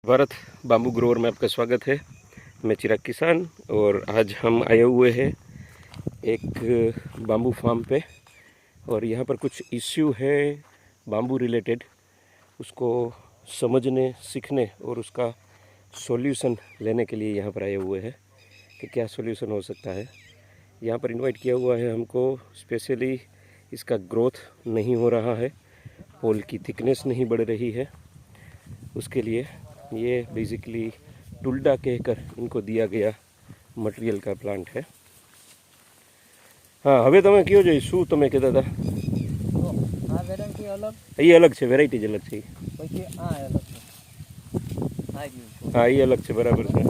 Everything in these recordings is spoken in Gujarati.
भारत बाम्बू ग्रोवर में आपका स्वागत है। मैं चिराग किसान और आज हम आए हुए हैं एक बाम्बू फार्म पे और यहाँ पर कुछ इश्यू है बाम्बू रिलेटेड, उसको समझने सीखने और उसका सॉल्यूशन लेने के लिए यहाँ पर आए हुए हैं कि क्या सॉल्यूशन हो सकता है। यहाँ पर इनवाइट किया हुआ है हमको स्पेशली, इसका ग्रोथ नहीं हो रहा है, पोल की थिकनेस नहीं बढ़ रही है, उसके लिए ये बेसिकली टुल्डा कहकर इनको दिया गया मटेरियल का प्लांट है। हाँ, હવે તમે કયો જોઈ શું તમે કહેતા હતા? આ વેરાયટી અલગ, એ અલગ છે, વેરાયટી જ અલગ છે. પછી આ અલગ છે. આ રહ્યું છે. હા, એ અલગ છે, બરાબર છે.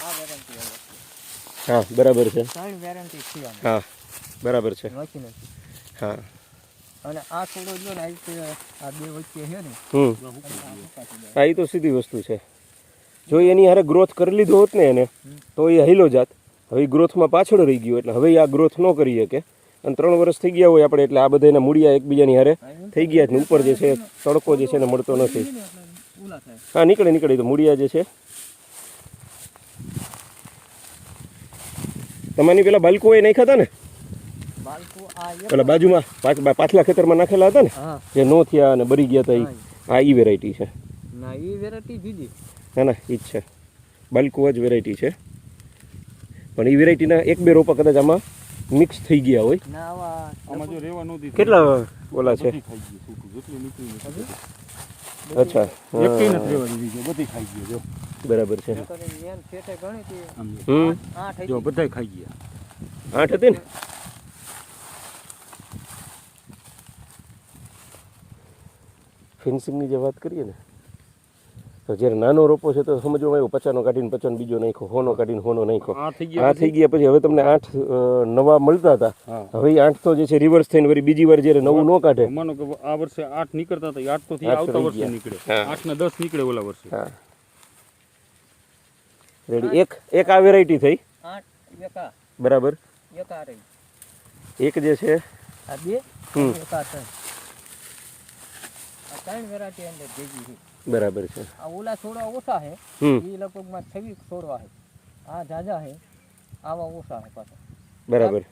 આ વેરાયટી અલગ છે. હા, બરાબર છે. ત્રણ વેરાયટી છે આમાં. હા, બરાબર છે. બાકી નથી. હા, અને આ થોડો જો ને આ બે વચ્ચે છે ને. હા, એ તો સીધી વસ્તુ છે. જો એની હારે ગ્રોથ કરી લીધો હોત ને એને તો એ હૈલો જાત. હવે ગ્રોથમાં પાછળ રહી ગયો એટલે હવે આ ગ્રોથ ન કરી શકે અને 3 વર્ષ થઈ ગયા હોય આપણે એટલે આ બધાના મૂળિયા એકબીજાની હારે થઈ ગયા છે. ઉપર જે છે તડકો જે છે ને મળતો નથી. હા, નીકળે તો મૂળિયા જે છે તમારી પેલા બાલકો એ નાખ્યા હતા ને, પેલા બાજુમાં પાછલા ખેતરમાં નાખેલા હતા ને જે નો થયા અને બરી ગયા હતા, આ ઈ વેરાયટી છે. ના, ઈ વેરાયટી જુદી. ના, ઈ જ છે, બાલકો જ વેરાયટી છે. પણ એ વેરાયટીના 1-2 રોપા કદાચ આમાં મિક્સ થઈ ગયા હોય. ના, આમાં જો રહેવાનું નથી. કેટલા ઓલા છે? અચ્છા, એકેય નથી રહેવા દીધી, બધી ખાઈ ગયો જો. બરાબર છે. મેન ફેટે ગણી હતી. 8 જો બધાય ખાઈ ગયા. 8 હતી ને. ફેન્સિંગની જે વાત કરીએ ને તો જ્યારે નાનો રોપો છે તો સમજવામાં આવ્યું 50નો કાઢીને 50 બીજો નાખ્યો, 100નો કાઢીને 100નો નાખ્યો. આ થઈ ગયા પછી હવે તમને 8 નવા મળતા હતા. હવે 8 તો જે છે રિવર્સ થઈને વળી બીજી વાર જ્યારે નવું ન કાઢે. માનો કે આ વર્ષે 8 નીકળતા હતા, 8 તો થી આવતા વર્ષે નીકળે, 8 ને 10 નીકળે ઓલા વર્ષે. હા, રેડી. એક આ વેરાયટી થઈ 8 એકા બરાબર. એકા રહી. એક જે છે આ બે એકા ત્રણ. આ ત્રણ વેરાયટી અંદર ભેગી છે. બરાબર છે. આ ઓલા છોડવા ઓછા છે, એ લગભગમાં 26 છોડવા છે. આ જાજા છે, આવા ઓછા છે પાછા. બરાબર.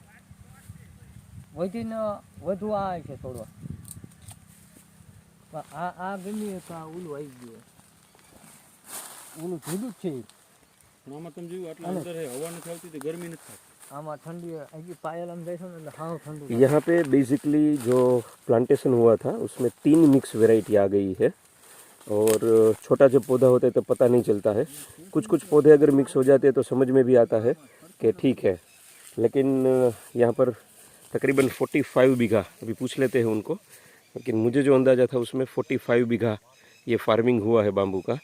વધીને વધુ આ છે છોડવા. આ ગમી એક આ ઓલું આવી ગયું, ઓલું જુદું જ છે. આમાં તમે જોયું આટલા અંદર હવા નથી આવતી તો ગરમી નથી થતી. આમાં ठंडी है, पायल हम देखो ना हाँ ठंडी. यहाँ पे बेसिकली जो प्लांटेशन हुआ था उसमें 3 मिक्स वैरायटी आ गई है और छोटा जब पौधा होता है तो पता नहीं चलता है. कुछ पौधे अगर मिक्स हो जाते हैं तो समझ में भी आता है कि ठीक है, लेकिन यहाँ पर तकरीबन 45 बीघा, अभी पूछ लेते हैं उनको, लेकिन मुझे जो अंदाज़ा था उसमें 45 बीघा ये फार्मिंग हुआ है बाम्बू का.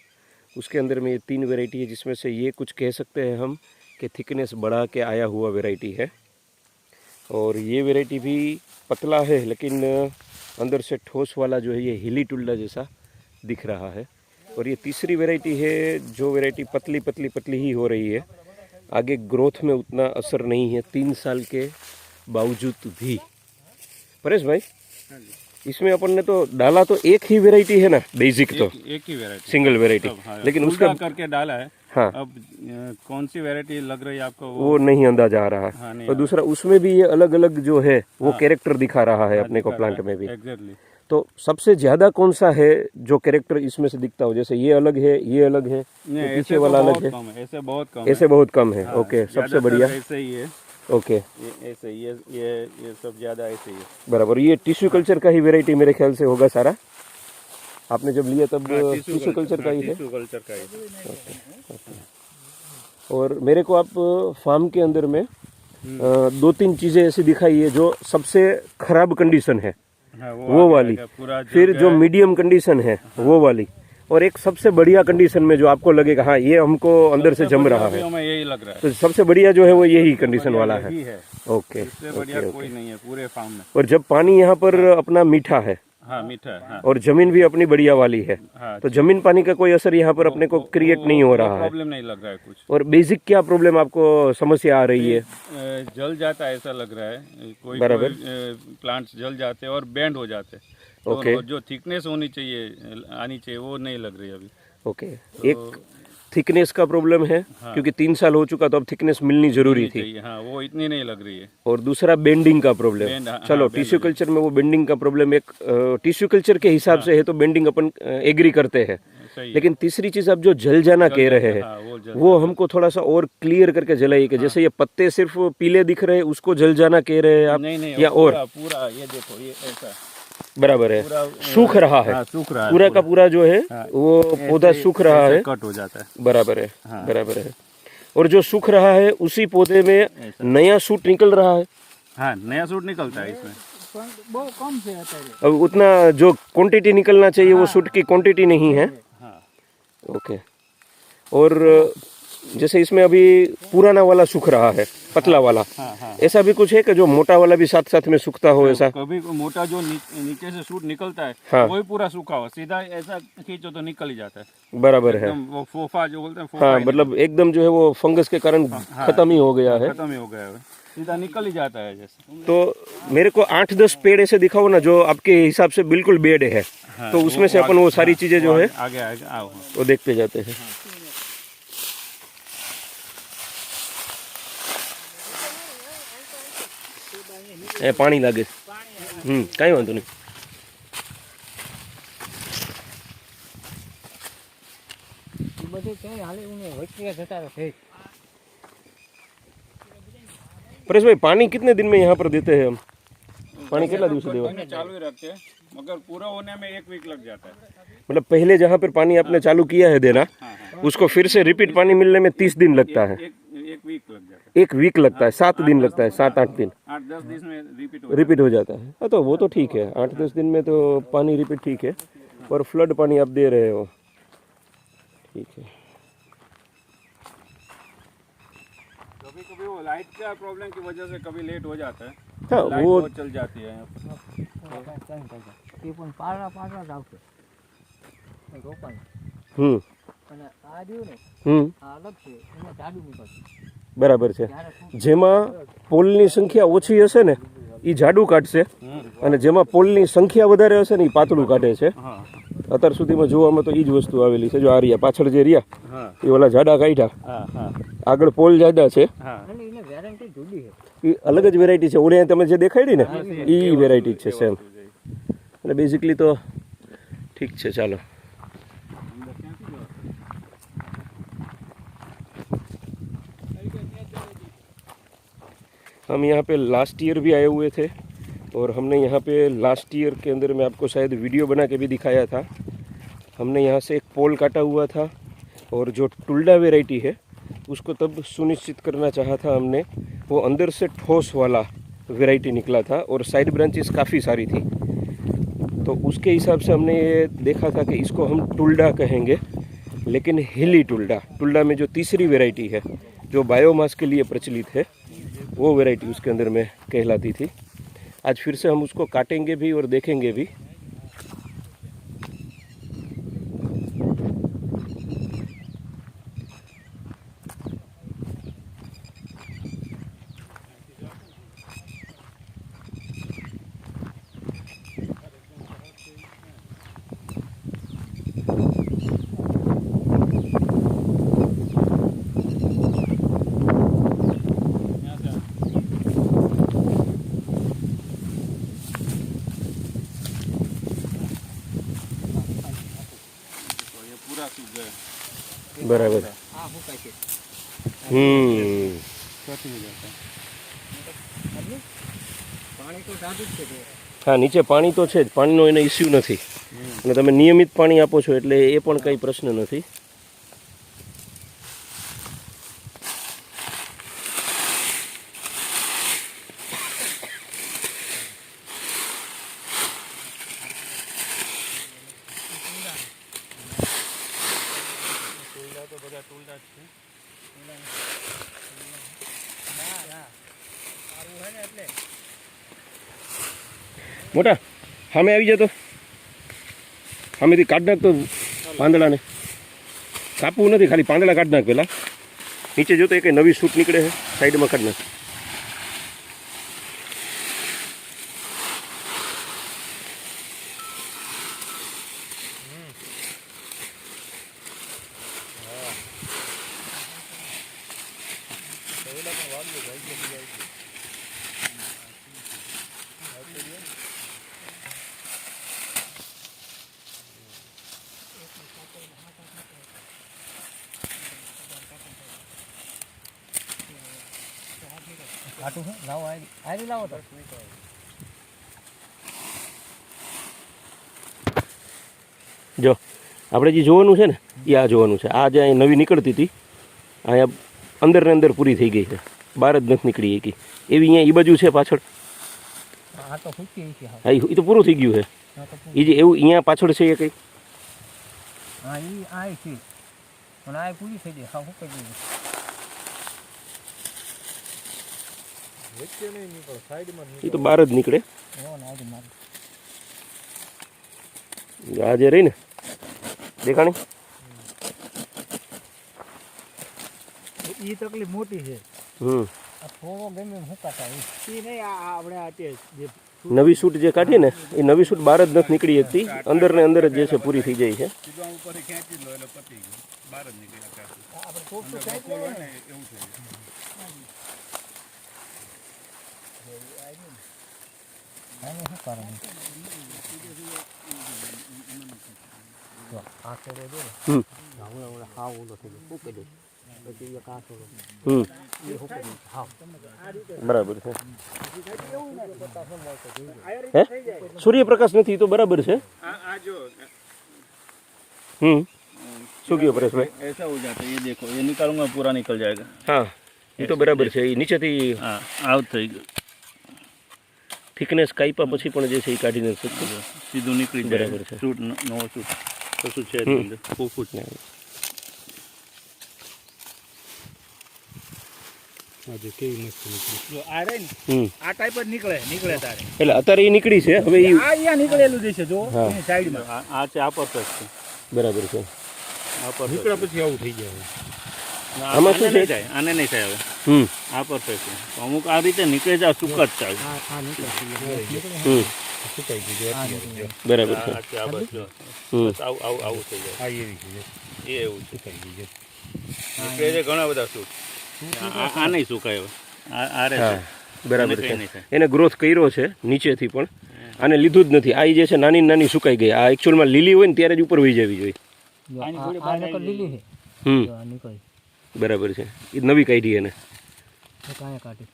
उसके अंदर में ये 3 वैरायटी है जिसमें से ये कुछ कह सकते हैं हम कि थिकनेस बढ़ा के आया हुआ वैरायटी है और ये वैरायटी भी पतला है लेकिन अंदर से ठोस वाला जो है ये हिली टुल्डा जैसा दिख रहा है. और ये तीसरी वैरायटी है जो वैरायटी पतली ही हो रही है, आगे ग्रोथ में उतना असर नहीं है 3 साल के बावजूद भी. परेश भाई, इसमें अपन ने तो डाला तो एक ही वैरायटी है ना, बेसिक तो एक ही वैरायटी, सिंगल वैरायटी, लेकिन उसका करके डाला है. हाँ, अब कौन सी वैरायटी लग रही है आपको वो नहीं अंदाजा आ रहा. हाँ, और दूसरा उसमें भी ये अलग अलग जो है वो कैरेक्टर दिखा रहा है अपने को प्लांट में भी. एग्जैक्टली. तो सबसे ज्यादा कौन सा है जो कैरेक्टर इसमें से दिखता हो? जैसे ये अलग है, ये अलग है, पीछे वाला अलग है, ऐसे बहुत कम, ऐसे बहुत कम है. ओके, सबसे बढ़िया ऐसे ही है. ओके, ऐसे ये सब ज्यादा ऐसे ही है. बराबर. ये टिश्यू कल्चर का ही वैरायटी मेरे ख्याल से होगा सारा. आपने जब लिया तब टिश्यू कल्चर का ही है. टिश्यू कल्चर का ही. और मेरे को आप फार्म के अंदर में 2-3 चीजें ऐसी दिखाई है जो सबसे खराब कंडीशन है, वो वाली, फिर जो मीडियम कंडीशन है वो वाली, और एक सबसे बढ़िया कंडीशन में जो आपको लगेगा हाँ ये हमको अंदर से जम रहा है. हमें यही लग रहा है. तो सबसे बढ़िया जो है वो यही कंडीशन वाला है. ओके, इससे बढ़िया कोई नहीं है पूरे फार्म में. और जब पानी यहाँ पर अपना मीठा है हाँ मीठा है, हाँ और जमीन भी अपनी बढ़िया वाली है, हाँ। तो जमीन पानी का कोई असर यहाँ पर अपने को क्रिएट नहीं हो रहा है। प्रॉब्लम नहीं लग रहा है कुछ। और बेसिक क्या प्रॉब्लम आपको समस्या आ रही है? जल जाता है ऐसा लग रहा है, कोई बराबर। प्लांट्स जल जाते हैं और बैंड हो जाते हैं। ओके। तो जो थिकनेस होनी चाहिए आनी चाहिए वो नहीं लग रही अभी। ओके, एक थिकनेस का प्रॉब्लम है, क्योंकि 3 साल हो चुका तो अब थिकनेस मिलनी जरूरी थी। चाहिए, हाँ वो इतनी नहीं लग रही है। और दूसरा बेंडिंग का प्रॉब्लम। Bend, हाँ, चलो bend टिश्यू हो कल्चर में वो बेंडिंग का प्रॉब्लम एक टिश्यू कल्चर के हिसाब से है तो बेंडिंग अपन एग्री करते हैं, सही है। लेकिन तीसरी चीज आप जो जल जाना कह रहे हैं हाँ, वो हमको थोड़ा सा और क्लियर करके जलाइए कि जैसे ये पत्ते सिर्फ पीले दिख रहे हैं उसको जल जाना कह रहे हैं आप, नहीं या और पूरा ये देखो ये ऐसा बराबर है, सूख रहा है, सूख रहा है पूरा का पूरा जो है वो पौधा सूख रहा है, कट हो जाता है। बराबर है, बराबर है। और जो सूख रहा है उसी पौधे में नया सूट निकल रहा है। हाँ नया सूट निकलता है इसमें। बहुत कम से आता है। अब उतना जो क्वांटिटी निकलना चाहिए वो सूट की क्वांटिटी नहीं है। हाँ ओके। और जैसे इसमें अभी पुराना वाला सूख रहा है, पतला वाला, ऐसा भी कुछ है कि जो मोटा वाला भी साथ साथ में सूखता हो ऐसा? कभी मोटा जो नीचे से सूट निकलता है हाँ। वही पूरा सूखा हो, सीधा ऐसा खींचो तो निकल ही जाता है। बराबर है। एकदम वो फोफा जो बोलते हैं, फोफा हाँ, ही मतलब एकदम जो है वो फंगस के कारण खत्म ही हो गया है। खत्म ही हो गया है, सीधा निकल ही जाता है जैसे। तो मेरे को 8-10 पेड़ ऐसे दिखाओ ना जो आपके हिसाब से बिल्कुल बेड है, तो उसमें से अपन वो सारी चीजें जो है आगे आगे आओ। वो देखते जाते हैं। એ પાણી લાગે, કાંઈ વાંધો નહીં। એ બધું ક્યાંય હાલે ને વચ્ચે જતા રહે। परेश भाई, पानी कितने दिन में यहाँ पर देते हैं हम? पानी कितना दिवस देवा? चालू ही रखते हैं मगर पूरा होने में 1 वीक लग जाता है। मतलब पहले जहाँ पर पानी आपने चालू किया है देना, उसको फिर से रिपीट पानी मिलने में 30 दिन लगता है। 1 वीक लग जाता है। 1 वीक लगता है, 7 दिन लगता है, 7-8 दिन 8-10 दिन में रिपीट हो जाता है। हाँ, तो वो तो ठीक है, 8-10 दिन में तो पानी रिपीट ठीक है, पर फ्लड पानी आप दे रहे हो, ठीक है। कभी कभी वो लाइट का प्रॉब्लम की वजह से कभी लेट हो जाता है। हाँ, लाइट वो बहुत चल जाती है। એ પણ પારડા પારડા જ આવશે રોપાય। અને આ રહ્યું ને આ અલગ છે, એમાં જાડું નીકળશે। બરાબર છે। જેમાં પોલની સંખ્યા ઓછી હશે ને એ જાડું કાઢશે, અને જેમાં પોલની સંખ્યા વધારે હશે ને એ પાતળું કાઢે છે। અત્યાર સુધીમાં જોવામાં તો એ જ વસ્તુ આવેલી છે। જો આ રહ્યા પાછળ જે રહ્યા એ ઓલા જાડા કાઢ્યા, આગળ પોલ જાડા છે, અને એને વેરાયટી જુદી છે। એ અલગ જ વેરાયટી છે। ઓળે તમે જે દેખાડી ને એ વેરાયટી છે સેમ। એટલે બેઝિકલી તો ઠીક છે, ચાલો। हम यहाँ पे लास्ट ईयर भी आए हुए थे और हमने यहाँ पे लास्ट ईयर के अंदर में आपको शायद वीडियो बना के भी दिखाया था। हमने यहाँ से एक पोल काटा हुआ था और जो टुल्डा वैरायटी है उसको तब सुनिश्चित करना चाहा था हमने, वो अंदर से ठोस वाला वैरायटी निकला था और साइड ब्रांचेस काफ़ी सारी थी। तो उसके हिसाब से हमने ये देखा था कि इसको हम टुल्डा कहेंगे, लेकिन हिली टुल्डा, टुल्डा में जो तीसरी वैरायटी है जो बायोमास के लिए प्रचलित है, वो वैरायटी उसके अंदर में कहलाती थी। आज फिर से हम उसको काटेंगे भी और देखेंगे भी। पूरा सूख गया। बराबर। આ સુકાય છે, खत्म हो जाता है। પાણી તો જાડું જ છે। हाँ, नीचे पानी तो है ज, पानीनो एने इश्यू नहीं, અને તમે નિયમિત પાણી આપો છો એટલે એ પણ કંઈ પ્રશ્ન નથી। મોટા સામે આવી જતો। સામેથી કાઢ નાખ તો પાંદડાને કાપવું નથી, ખાલી પાંદડા કાઢ નાખ પહેલાં. નીચે જોતો એક નવી શૂટ નીકળે છે, સાઈડમાં કાઢ નાખ. આટું છે લાવો, આરી લાવો તો. જો આપણે જે જોવાનું છે ને એ આ જોવાનું છે. આ જે અહીં નવી નીકળતી હતી અહીંયા અંદર ને અંદર પૂરી થઈ ગઈ છે, બહાર જ નથી નીકળી એકી. એવી અહીંયા એ બાજુ છે પાછળ. આ તો ફૂટી છે. હા એ તો પૂરું થઈ ગયું છે. એ જે એવું અહીંયા પાછળ છે એ કંઈ. હા એ આ છે પણ આ પૂરી થઈ ગઈ. હા ફૂટી ગઈ. એ તો બહાર જ નીકળે. આ જે રહી ને દેખાણી એ તકલીફ મોટી છે. થોડો ગમે હુકાતા એ નહીં. આપણે આ જે નવી શૂટ જે કાઢી ને એ નવી શૂટ બહાર જ નથી નીકળી શકતી, અંદર ને અંદર જ જે છે પૂરી થઈ જાય છે. બરાબર છે. હે સૂર્યપ્રકાશ નથી તો બરાબર છે. શું કહ્યું પરેશભાઈ? ऐसा हो जाता है, ये देखो ये निकालूंगा पूरा निकल जाएगा. હા એ તો બરાબર છે. એ નીચેથી हाँ आउट થઈ ગયું. થિકનેસ કાપ્યા પછી પણ જે છે એ કાઢી નથી શકતું, સીધું નીકળી જાય. બરાબર છે. શૂટ નવો શૂટ કશું છે જ નહીં, ફૂટ આજે કેવી મસ્ત નીકળી. જો આ રે ને આ ટાઈપ જ નીકળે તારે. એટલે અત્યારે એ નીકળી છે. હવે એ આ અહીંયા નીકળેલું દેશે જો એની સાઈડમાં. આ છે આ પરફેક્ટ છે. બરાબર છે. આ પર નીકળ્યા પછી આવું થઈ જાય. આમાં શું છે? થાય આને નહીં થાય હવે. આ પરફેક્ટ છે. અમુક આ રીતે નીકળે જાય સુકત થાય. સુકાઈ ગયું. બરાબર છે. આ બસ જો આવું થઈ જાય. આ એવી છે. એ એવું સુકાઈ ગયું. નીકળે છે ઘણા બધા સૂટ. આ નહીં સુકાય હવે. આ રે બરાબર છે. એને ગ્રોથ કર્યો છે નીચેથી પણ, આને લીધું જ નથી. આ જે છે નાની નાની સુકાઈ ગઈ. આ એકચ્યુઅલમાં લીલી હોય ને ત્યારે જ ઉપર વહી જવી જોઈએ. બરાબર છે. એ નવી કાઢી એને.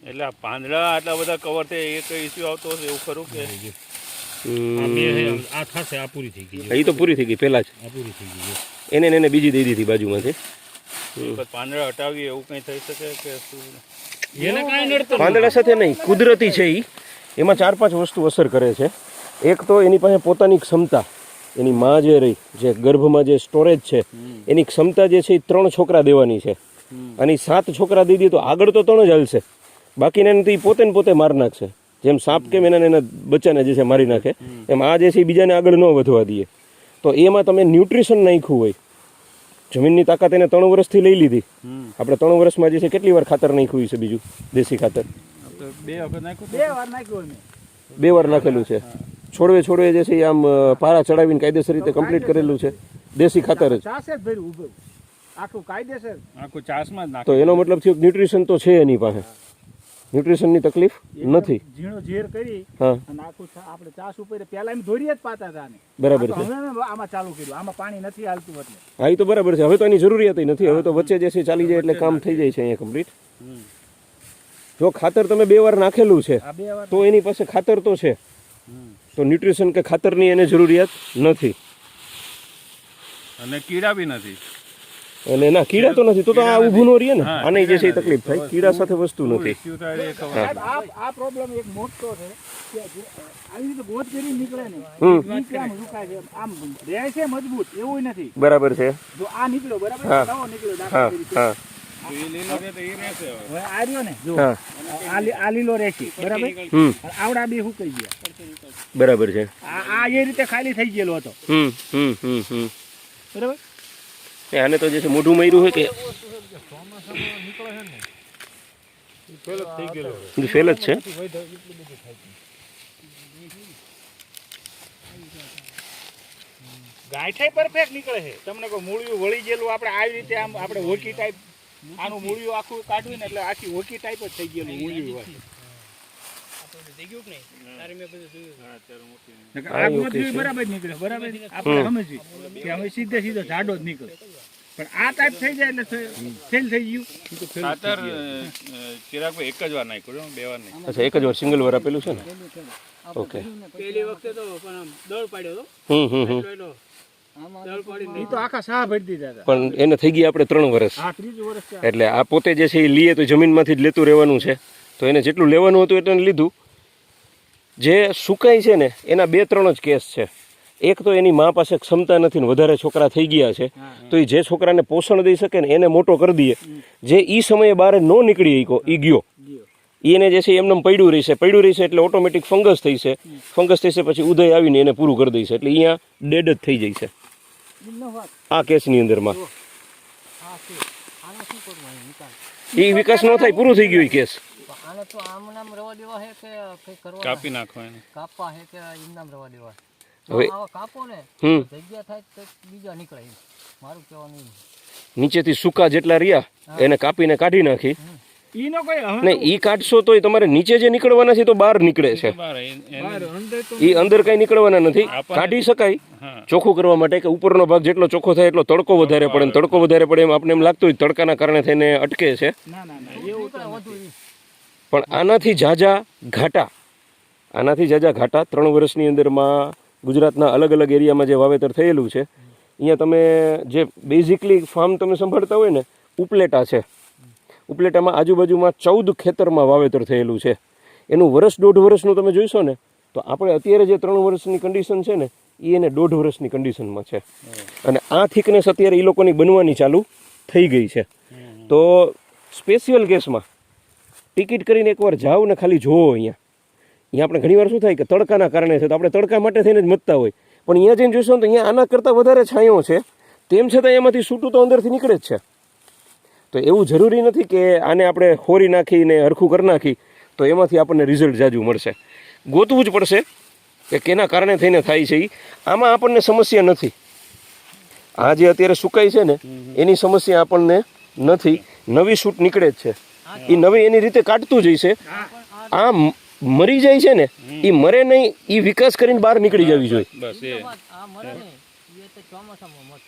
એટલે આ પાંદડા આટલા બધા કવર થાય એ કઈ ઇસ્યુ આવતો હશે એવું ખરું કે? આ થશે. આ પૂરી થઈ ગઈ. એ તો પૂરી થઈ ગઈ પહેલા જ. આ પૂરી થઈ ગઈ. એને બીજી દઈ દીધી બાજુમાંથી. પાંદડા હટાવીએ એવું કઈ થઈ શકે કે શું? એને કાંઈ નડતું પાંદડા સાથે નહીં, કુદરતી છે એ. એમાં 4-5 વસ્તુ અસર કરે છે. એક તો એની પાસે પોતાની ક્ષમતા, એની માં જે રહી, જે ગર્ભમાં જે સ્ટોરેજ છે એની ક્ષમતા જે છે એ 3 છોકરા દેવાની છે. અને 7 છોકરા દઈ દે તો આગળ તો 3 જ હાલશે, બાકીને એ પોતે ને પોતે મારી નાખશે. જેમ સાપ કેમ એના બચ્ચાને જે છે મારી નાખે, એમ આ જે છે એ બીજાને આગળ ન વધવા દે. તો એમાં તમે ન્યુટ્રિશન નાખ્યું હોય, જમીનની તાકાત એને 3 વર્ષથી લઈ લીધી. આપણે 3 વર્ષમાં જે છે કેટલી વાર ખાતર નાખ્યું છે બીજું દેશી ખાતર? 2 વાર નાખેલું છે. છોડવે જે છે એ આમ પારા ચડાવીને કાયદેસર રીતે કમ્પ્લીટ કરેલું છે દેશી ખાતર જ. આખું કાયદેસર આખું ચાસમાં જ નાખે. તો એનો મતલબ થયો ન્યુટ્રિશન તો છે એની પાસે, ન્યુટ્રિશનની તકલીફ નથી. ઝીણો ઝેર કરી હા અને આખું આપણે ચાસ ઉપર પહેલા એમ ધોરીએ જ પાતા હતા ને. બરાબર છે. હવે આમાં ચાલુ કર્યું, આમાં પાણી નથી હાલતું એટલે. હા એ તો બરાબર છે. હવે તો એની જરૂરિયાત નથી. હવે તો વચ્ચે જે છે ચાલી જાય એટલે કામ થઈ જાય છે અહીંયા કમ્પ્લીટ. જો ખાતર તમે 2 વાર નાખેલું છે તો એની પાસે ખાતર તો છે, તો ન્યુટ્રિશન કે ખાતરની એને જરૂરિયાત નથી. અને કીડા બી નથી. અને ના કીડા તો નથી, તો આ ઊભું નો રહે ને. આને જે છે એ તકલીફ થાય, કીડા સાથે વસ્તુ નથી. આ પ્રોબ્લેમ એક મોટો છે કે આવી રીતે ગોત કરી નીકળે ને આમ રૂકાય છે, આમ રહે છે મજબૂત એવું નથી. બરાબર છે. જો આ નીકળ્યો બરાબર, નવો નીકળ્યો દાખલા તરીકે. હવે આ રહ્યો ને જો આ લીલો રહેશે બરાબર, આવડા બે સુકાઈ ગયા. બરાબર છે. આ એ રીતે ખાલી થઈ ગયેલો હતો બરાબર. આને તો જે છે મોઢું મર્યું હોય કે ફેલ જ છે. ગાંઠાઈ પરફેક્ટ નીકળે છે. તમને કોઈ મૂળિયું વળી ગયેલું આપણે આવી રીતે આમ આપણે હોકી ટાઈપ આનું મૂળિયું આખું કાઢ્યું ને એટલે આખી હોકી ટાઈપ જ થઈ ગયેલું મૂળિયું હોય. આ ગોથળી બરાબર નીકળે બરાબર. આપણે સમજી કે હવે સીધો જાડો જ નીકળે. પણ આ ટાઈપ થઈ જાય એટલે ફેલ થઈ ગયું. ખાતર ચિરાગભાઈ એક જ વાર નાખ્યું, 2 વાર નહીં. અચ્છા, એક જ વાર સિંગલ વાર આપેલું છે ને. ઓકે. પહેલી વખતે તો પણ આમ દળ પાડ્યો હતો. એ તો આખા સાહ ભરી દીધા હતા. પણ એને થઈ ગયા આપણે 3 વર્ષ. હા, 30 વર્ષ છે. એટલે આ પોતે જે છે એ લીએ તો જમીનમાંથી જ લેતું રહેવાનું છે. તો એને જેટલું લેવાનું હતું એટલું લીધું. જે સુકાય છે ને એના 2-3 જ કેસ છે. એક તો એની મા પાસે ક્ષમતા નથી ને વધારે છોકરા થઈ ગયા છે, તો એ જે છોકરાને પોષણ દઈ શકે ને એને મોટો કરી દઈએ. જે એ સમયે બહાર ન નીકળી એ ગયો, એને જે છે એમને પડ્યું રહેશે એટલે ઓટોમેટિક ફંગસ થઈ છે. ફંગસ થશે પછી ઉદય આવીને એને પૂરું કરી દઈશે એટલે અહીંયા ડેડ જ થઈ જાય છે આ કેસની અંદરમાં. એ વિકાસ ન થાય, પૂરું થઈ ગયું એ કેસ. આને તો આમ નામ રવા દેવા છે કે કઈ કરવા કાપી નાખો એને. કાપવા છે કે એમ નામ રવા દેવા? હવે આવા કાપો ને જગ્યા થાય તો બીજા નીકળે. મારું કહેવાનું એમ. નીચેથી સૂકા જેટલા રહ્યા એને કાપીને કાઢી નાખી. ઈનો કોઈ ને ઈ કાઢશો તોય તમારે નીચે જે નીકળવાના છે તો બહાર નીકળે છે. ઈ અંદર કઈ નીકળવાના નથી. કાઢી શકાય ચોખ્ખું કરવા માટે કે ઉપરનો ભાગ જેટલો ચોખ્ખો થાય એટલો તડકો વધારે પડે ને તડકો વધારે પડે એમ આપણે એમ લાગતું હોય તડકાના કારણે થઈને અટકે છે. પણ આનાથી ઝાઝા ઘાટા 3 વર્ષની અંદરમાં ગુજરાતના અલગ અલગ એરિયામાં જે વાવેતર થયેલું છે, અહીંયા તમે જે બેઝિકલી ફાર્મ તમે સંભાળતા હોય ને, ઉપલેટા છે. ઉપલેટામાં આજુબાજુમાં 14 ખેતરમાં વાવેતર થયેલું છે. એનું 1.5 વર્ષનું તમે જોઈશો ને તો આપણે અત્યારે જે 3 વર્ષની કન્ડિશન છે ને એ એને 1.5 વર્ષની કન્ડિશનમાં છે. અને આ થિકનેસ અત્યારે એ લોકોની બનવાની ચાલુ થઈ ગઈ છે. તો સ્પેશિયલ કેસમાં ટિકિટ કરીને એકવાર જાઓ ને ખાલી જોવો. અહીંયા આપણે ઘણીવાર શું થાય કે તડકાના કારણે છે તો આપણે તડકા માટે થઈને જ મતતા હોય, પણ અહીંયા જઈને જોઈશો ને તો અહીંયા આના કરતાં વધારે છાંયો છે, તેમ છતાં એમાંથી સૂટું તો અંદરથી નીકળે જ છે. તો એવું જરૂરી નથી કે આને આપણે ખોરી નાખીને હરખું કરી નાખી તો એમાંથી આપણને રિઝલ્ટ જાજુ મળશે. ગોતવું જ પડશે કે કેના કારણે થઈને થાય છે. આમાં આપણને સમસ્યા નથી. આ જે અત્યારે સુકાય છે ને એની સમસ્યા આપણને નથી. નવી સૂટ નીકળે જ છે. એ નવી એની રીતે કાઢતું જ છે. આ મરી જાય છે ને એ મરે નહીં, એ વિકાસ કરીને બહાર નીકળી જવી જોઈએ. બસ એ આ મરે ને એ તો ચોમાસામાં મત.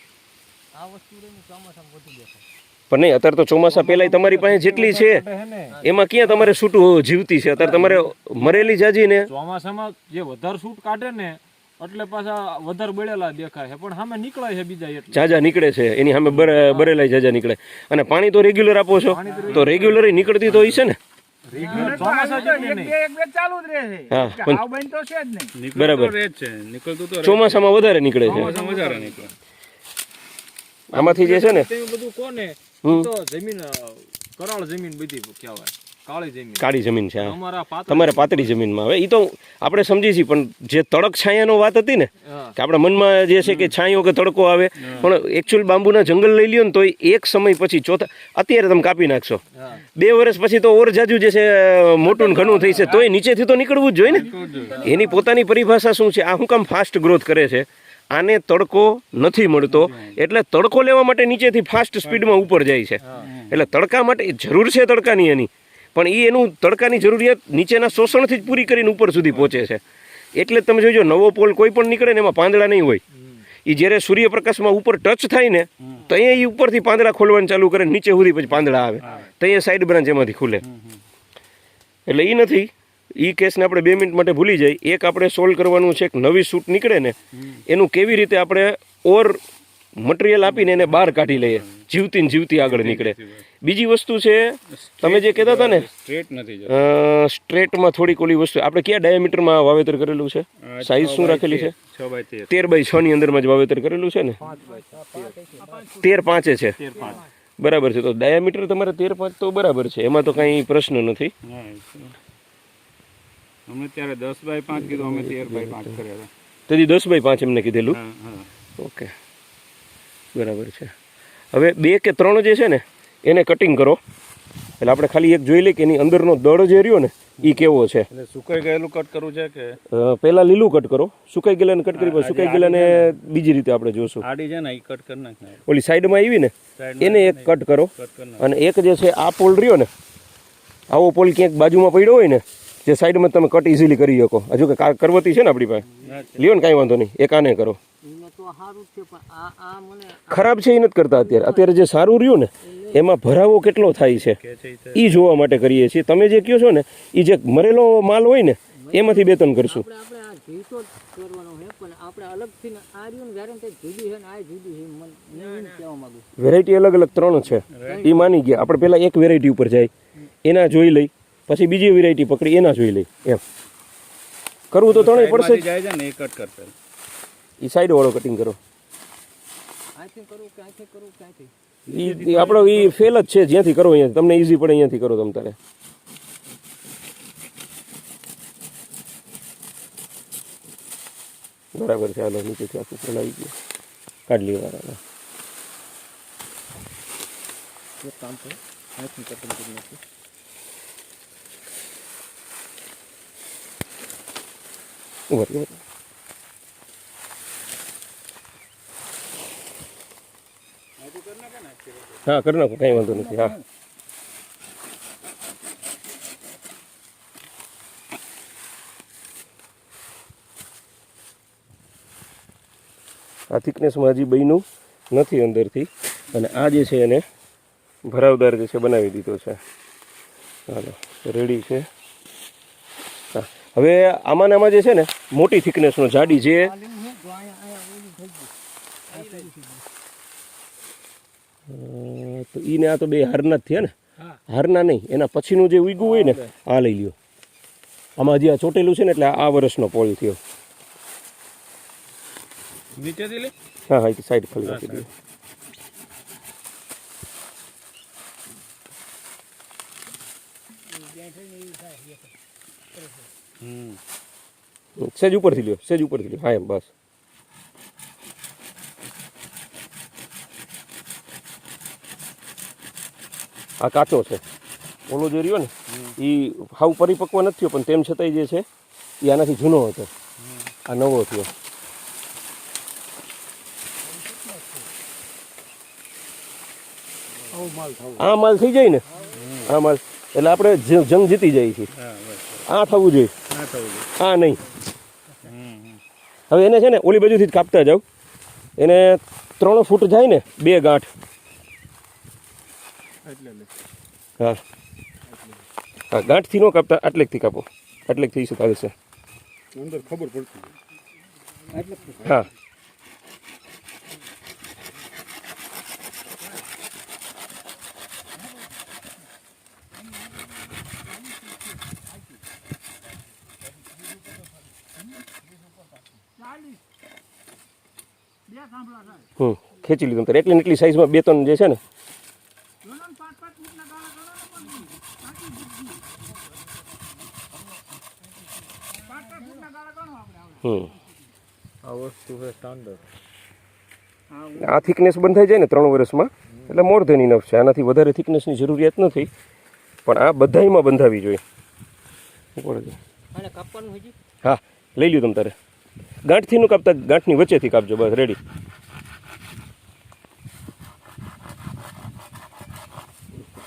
આ વસ્તુ રહીને ચોમાસામાં વધુ દેખાય. પણ નહીં, અત્યારે તો ચોમાસા પહેલાં તમારી પાસે જેટલી છે એમાં ક્યાં તમારે સૂટું જીવતી છે? અત્યારે તમારે મરેલી જાજી ને ચોમાસામાં જે વધારે સૂટ કાઢે ને એટલે પાછા વધારે બળેલા દેખાય છે, પણ સામે નીકળે છે બીજા એટલે જાજા નીકળે છે. એની સામે બરેલા જાજા નીકળે. અને પાણી તો રેગ્યુલર આપો છો તો રેગ્યુલર નીકળતી તો હોય છે ને. ચોમાસા જેટલી નહીં. એક બે ચાલુ જ રહે છે. હા, કે આવ બંધ તો છે જ નહીં. બરાબર. નીકળતું તો ચોમાસામાં વધારે નીકળે છે. વધારે નીકળે. આમાંથી જે છે ને તે બધું કોને તો જમીન કરાળ જમીન બધી કહેવાય, કાળી જમીન. કાળી જમીન છે. હા, અમારા તમારે પાતળી જમીનમાં આવે. એ તો આપણે સમજી છીએ, પણ જે તડક છાયાનો વાત હતી ને કે આપણા મનમાં જે છે કે છાંયો કે તડકો આવે, પણ એકચ્યુઅલ બાંબુના જંગલ લઈ લ્યો ને તો એક સમય પછી અત્યારે તમે કાપી નાખશો, 2 વર્ષ પછી તો ઓર જાજુ જે છે મોટું ને ઘણું થઈ છે, તોય નીચેથી તો નીકળવું જ જોઈએ ને. એની પોતાની પરિભાષા શું છે? આ શું કામ ફાસ્ટ ગ્રોથ કરે છે? આને તડકો નથી મળતો એટલે તડકો લેવા માટે નીચેથી ફાસ્ટ સ્પીડમાં ઉપર જાય છે. એટલે તડકા માટે જરૂર છે તડકાની એની, પણ એ એનું તડકાની જરૂરિયાત નીચેના શોષણથી જ પૂરી કરીને ઉપર સુધી પહોંચે છે. એટલે તમે જોજો નવો પોલ કોઈ પણ નીકળે ને એમાં પાંદડા નહીં હોય. એ જ્યારે સૂર્યપ્રકાશમાં ઉપર ટચ થાય ને તો અહીંયા એ ઉપરથી પાંદડા ખોલવાનું ચાલુ કરે, નીચે સુધી પછી પાંદડા આવે તો અહીંયા સાઈડ બ્રાન્ચ એમાંથી ખુલે. એટલે એ નથી. એ કેસને આપણે 2 મિનિટ માટે ભૂલી જાય. એક આપણે સોલ્વ કરવાનું છે કે નવી સૂટ નીકળે ને એનું કેવી રીતે આપણે ઓર મટીરિયલ આપીને એને બહાર કાઢી લઈએ, જીવતી ને જીવતી આગળ નીકળે. બીજી વસ્તુ છે તમે જે કહેતા હતા ને સ્ટ્રેટ નથી. સ્ટ્રેટમાં થોડીક ઓલી વસ્તુ આપણે ક્યાં ડાયામીટરમાં વાવેતર કરેલું છે? સાઈઝ શું રાખેલી છે? 13x6 ની અંદરમાં જ વાવેતર કરેલું છે ને. 13.5 છે. બરાબર છે. તો ડાયામીટર તમારે 13.5 તો બરાબર છે, એમાં તો કાંઈ પ્રશ્ન નથી. અમે ત્યારે 10x5 કીધું, અમે 13x5 કર્યા હતા. તેથી 10x5 એમને કીધેલું. હા હા. ઓકે, બરાબર છે. હવે 2 કે 3 જે છે ને એને કટિંગ કરો, એટલે આપણે ખાલી એક જોઈ લઈએ કે એની અંદરનો દળ જે રહ્યો ને એ કેવો છે. એટલે સુકાઈ ગયેલું કટ કરવું છે કે પહેલાં લીલું કટ કરો, સુકાઈ ગયેલાને કટ કરી, પછી સુકાઈ ગયેલાને બીજી રીતે આપણે જોશું. આડી છે ને એ કટ કરી નાખ ને. ઓલી સાઈડમાં આવી ને એને એક કટ કરો, કટ કરી નાખ. અને એક જે છે આ પોલ રહ્યો ને, આવો પોલ ક્યાંક બાજુમાં પડ્યો હોય ને જે સાઈડમાં તમે કટ ઇઝીલી કરી શકો. હજુ કે કરવતી છે ને આપણી પાસે, લ્યો ને કાંઈ વાંધો નહીં, એક આને કરો. એને તો સારું જ છે પણ આ મને ખરાબ છે એ નથી કરતા અત્યારે જે સારું રહ્યું ને એમાં ભરાવો કેટલો થાય છે કે છે એ જોવા માટે કરીએ છીએ. તમે જે કહો છો ને એ જે મરેલો માલ હોય ને એમાંથી 2-3 કરશું. આપણે આ જીવતો જ કરવાનો છે પણ આપણે અલગથી ને આ રહ્યું ને વેરાયટી જુદી છે ને આ જુદી છે. મને એમ કહેવા માંગુ વેરાયટી અલગ અલગ 3 છે એ માની ગયા. આપણે પહેલાં એક વેરાયટી ઉપર જાય એના જોઈ લઈ, પછી બીજી વેરાયટી પકડી એના જોઈ લઈ. એમ કરવું તો 3 પડશે જ. જાય છે ને એ કટ કરશે. એ સાઈડ વાળો કટિંગ કરો. આથી કરું ક્યાંથી કરું ક્યાંથી એ આપણો એ ફેલ જ છે. જ્યાંથી કરો અહીંયાથી તમને ઈઝી પડે અહીંયાથી કરો તમ તારે. બરાબર છે. હાલો નીચેથી આખું ફેલાવી ગયું, કાઢ લઈએ વાળા. એક કામ કરો, અહીંથી કટિંગ કરી નાખીએ. ઉભા રહો. હા કરી નાખો, કાંઈ વાંધો નથી. હા આ થિકનેસમાં હજી બન્યું નથી અંદરથી, અને આ જે છે એને ભરાવદાર જે છે બનાવી દીધો છે. હાલો રેડી છે. હા હવે આમાં ને આમાં જે છે ને મોટી થિકનેસનો જાડી જે તો ઈને આ તો 2 હારના જ થયા ને. હારના નહીં, એના પછીનું જે ઉગ્યું હોય ને આ લઈ લ્યો. આમાં હજી આ ચોટેલું છે ને એટલે આ વર્ષનો પોલ થયો. નીચેથી લે. હા હા સાઈડ ખાલી રાખી દઈએ. સેજ ઉપરથી લ્યો, સેજ ઉપરથી લ્યો. હા એમ બસ. આ કાચો છે. ઓલો જે રહ્યો ને એ હાવ પરિપક્વ નથી થયો, પણ તેમ છતાંય જે છે એ આનાથી જૂનો હતો, આ નવો થયો. આ માલ થઈ જાય ને, આ માલ એટલે આપણે જંગ જીતી જાય છે. આ થવું જોઈએ, આ નહીં. હવે એને છે ને ઓલી બાજુથી જ કાપતા જાવ, એને 3 ફૂટ જાય ને 2 ગાંઠ. હા હા ગાંઠથી ન કાપતા આટલેકથી કાપો, આટલેકથી શું ચાલશે અંદર ખબર પડતી. હા ખેંચી લીધું તારે. એટલી એટલી સાઈઝમાં 2-3 જે છે ને આ વસ્તુ છે સ્ટાન્ડર્ડ. આ થિકનેસ બંધાઈ જાય ને 3 વર્ષમાં એટલે મોર ધેન ઇનફ છે. આનાથી વધારે થિકનેસની જરૂરિયાત નથી, પણ આ બધાયમાં બંધાવી જોઈએ. અને કાપવાનું હજી હા લઈ લ્યો તમ તારે. ગાંઠથી નું કાપતા ગાંઠની વચ્ચેથી કાપજો, બસ રેડી.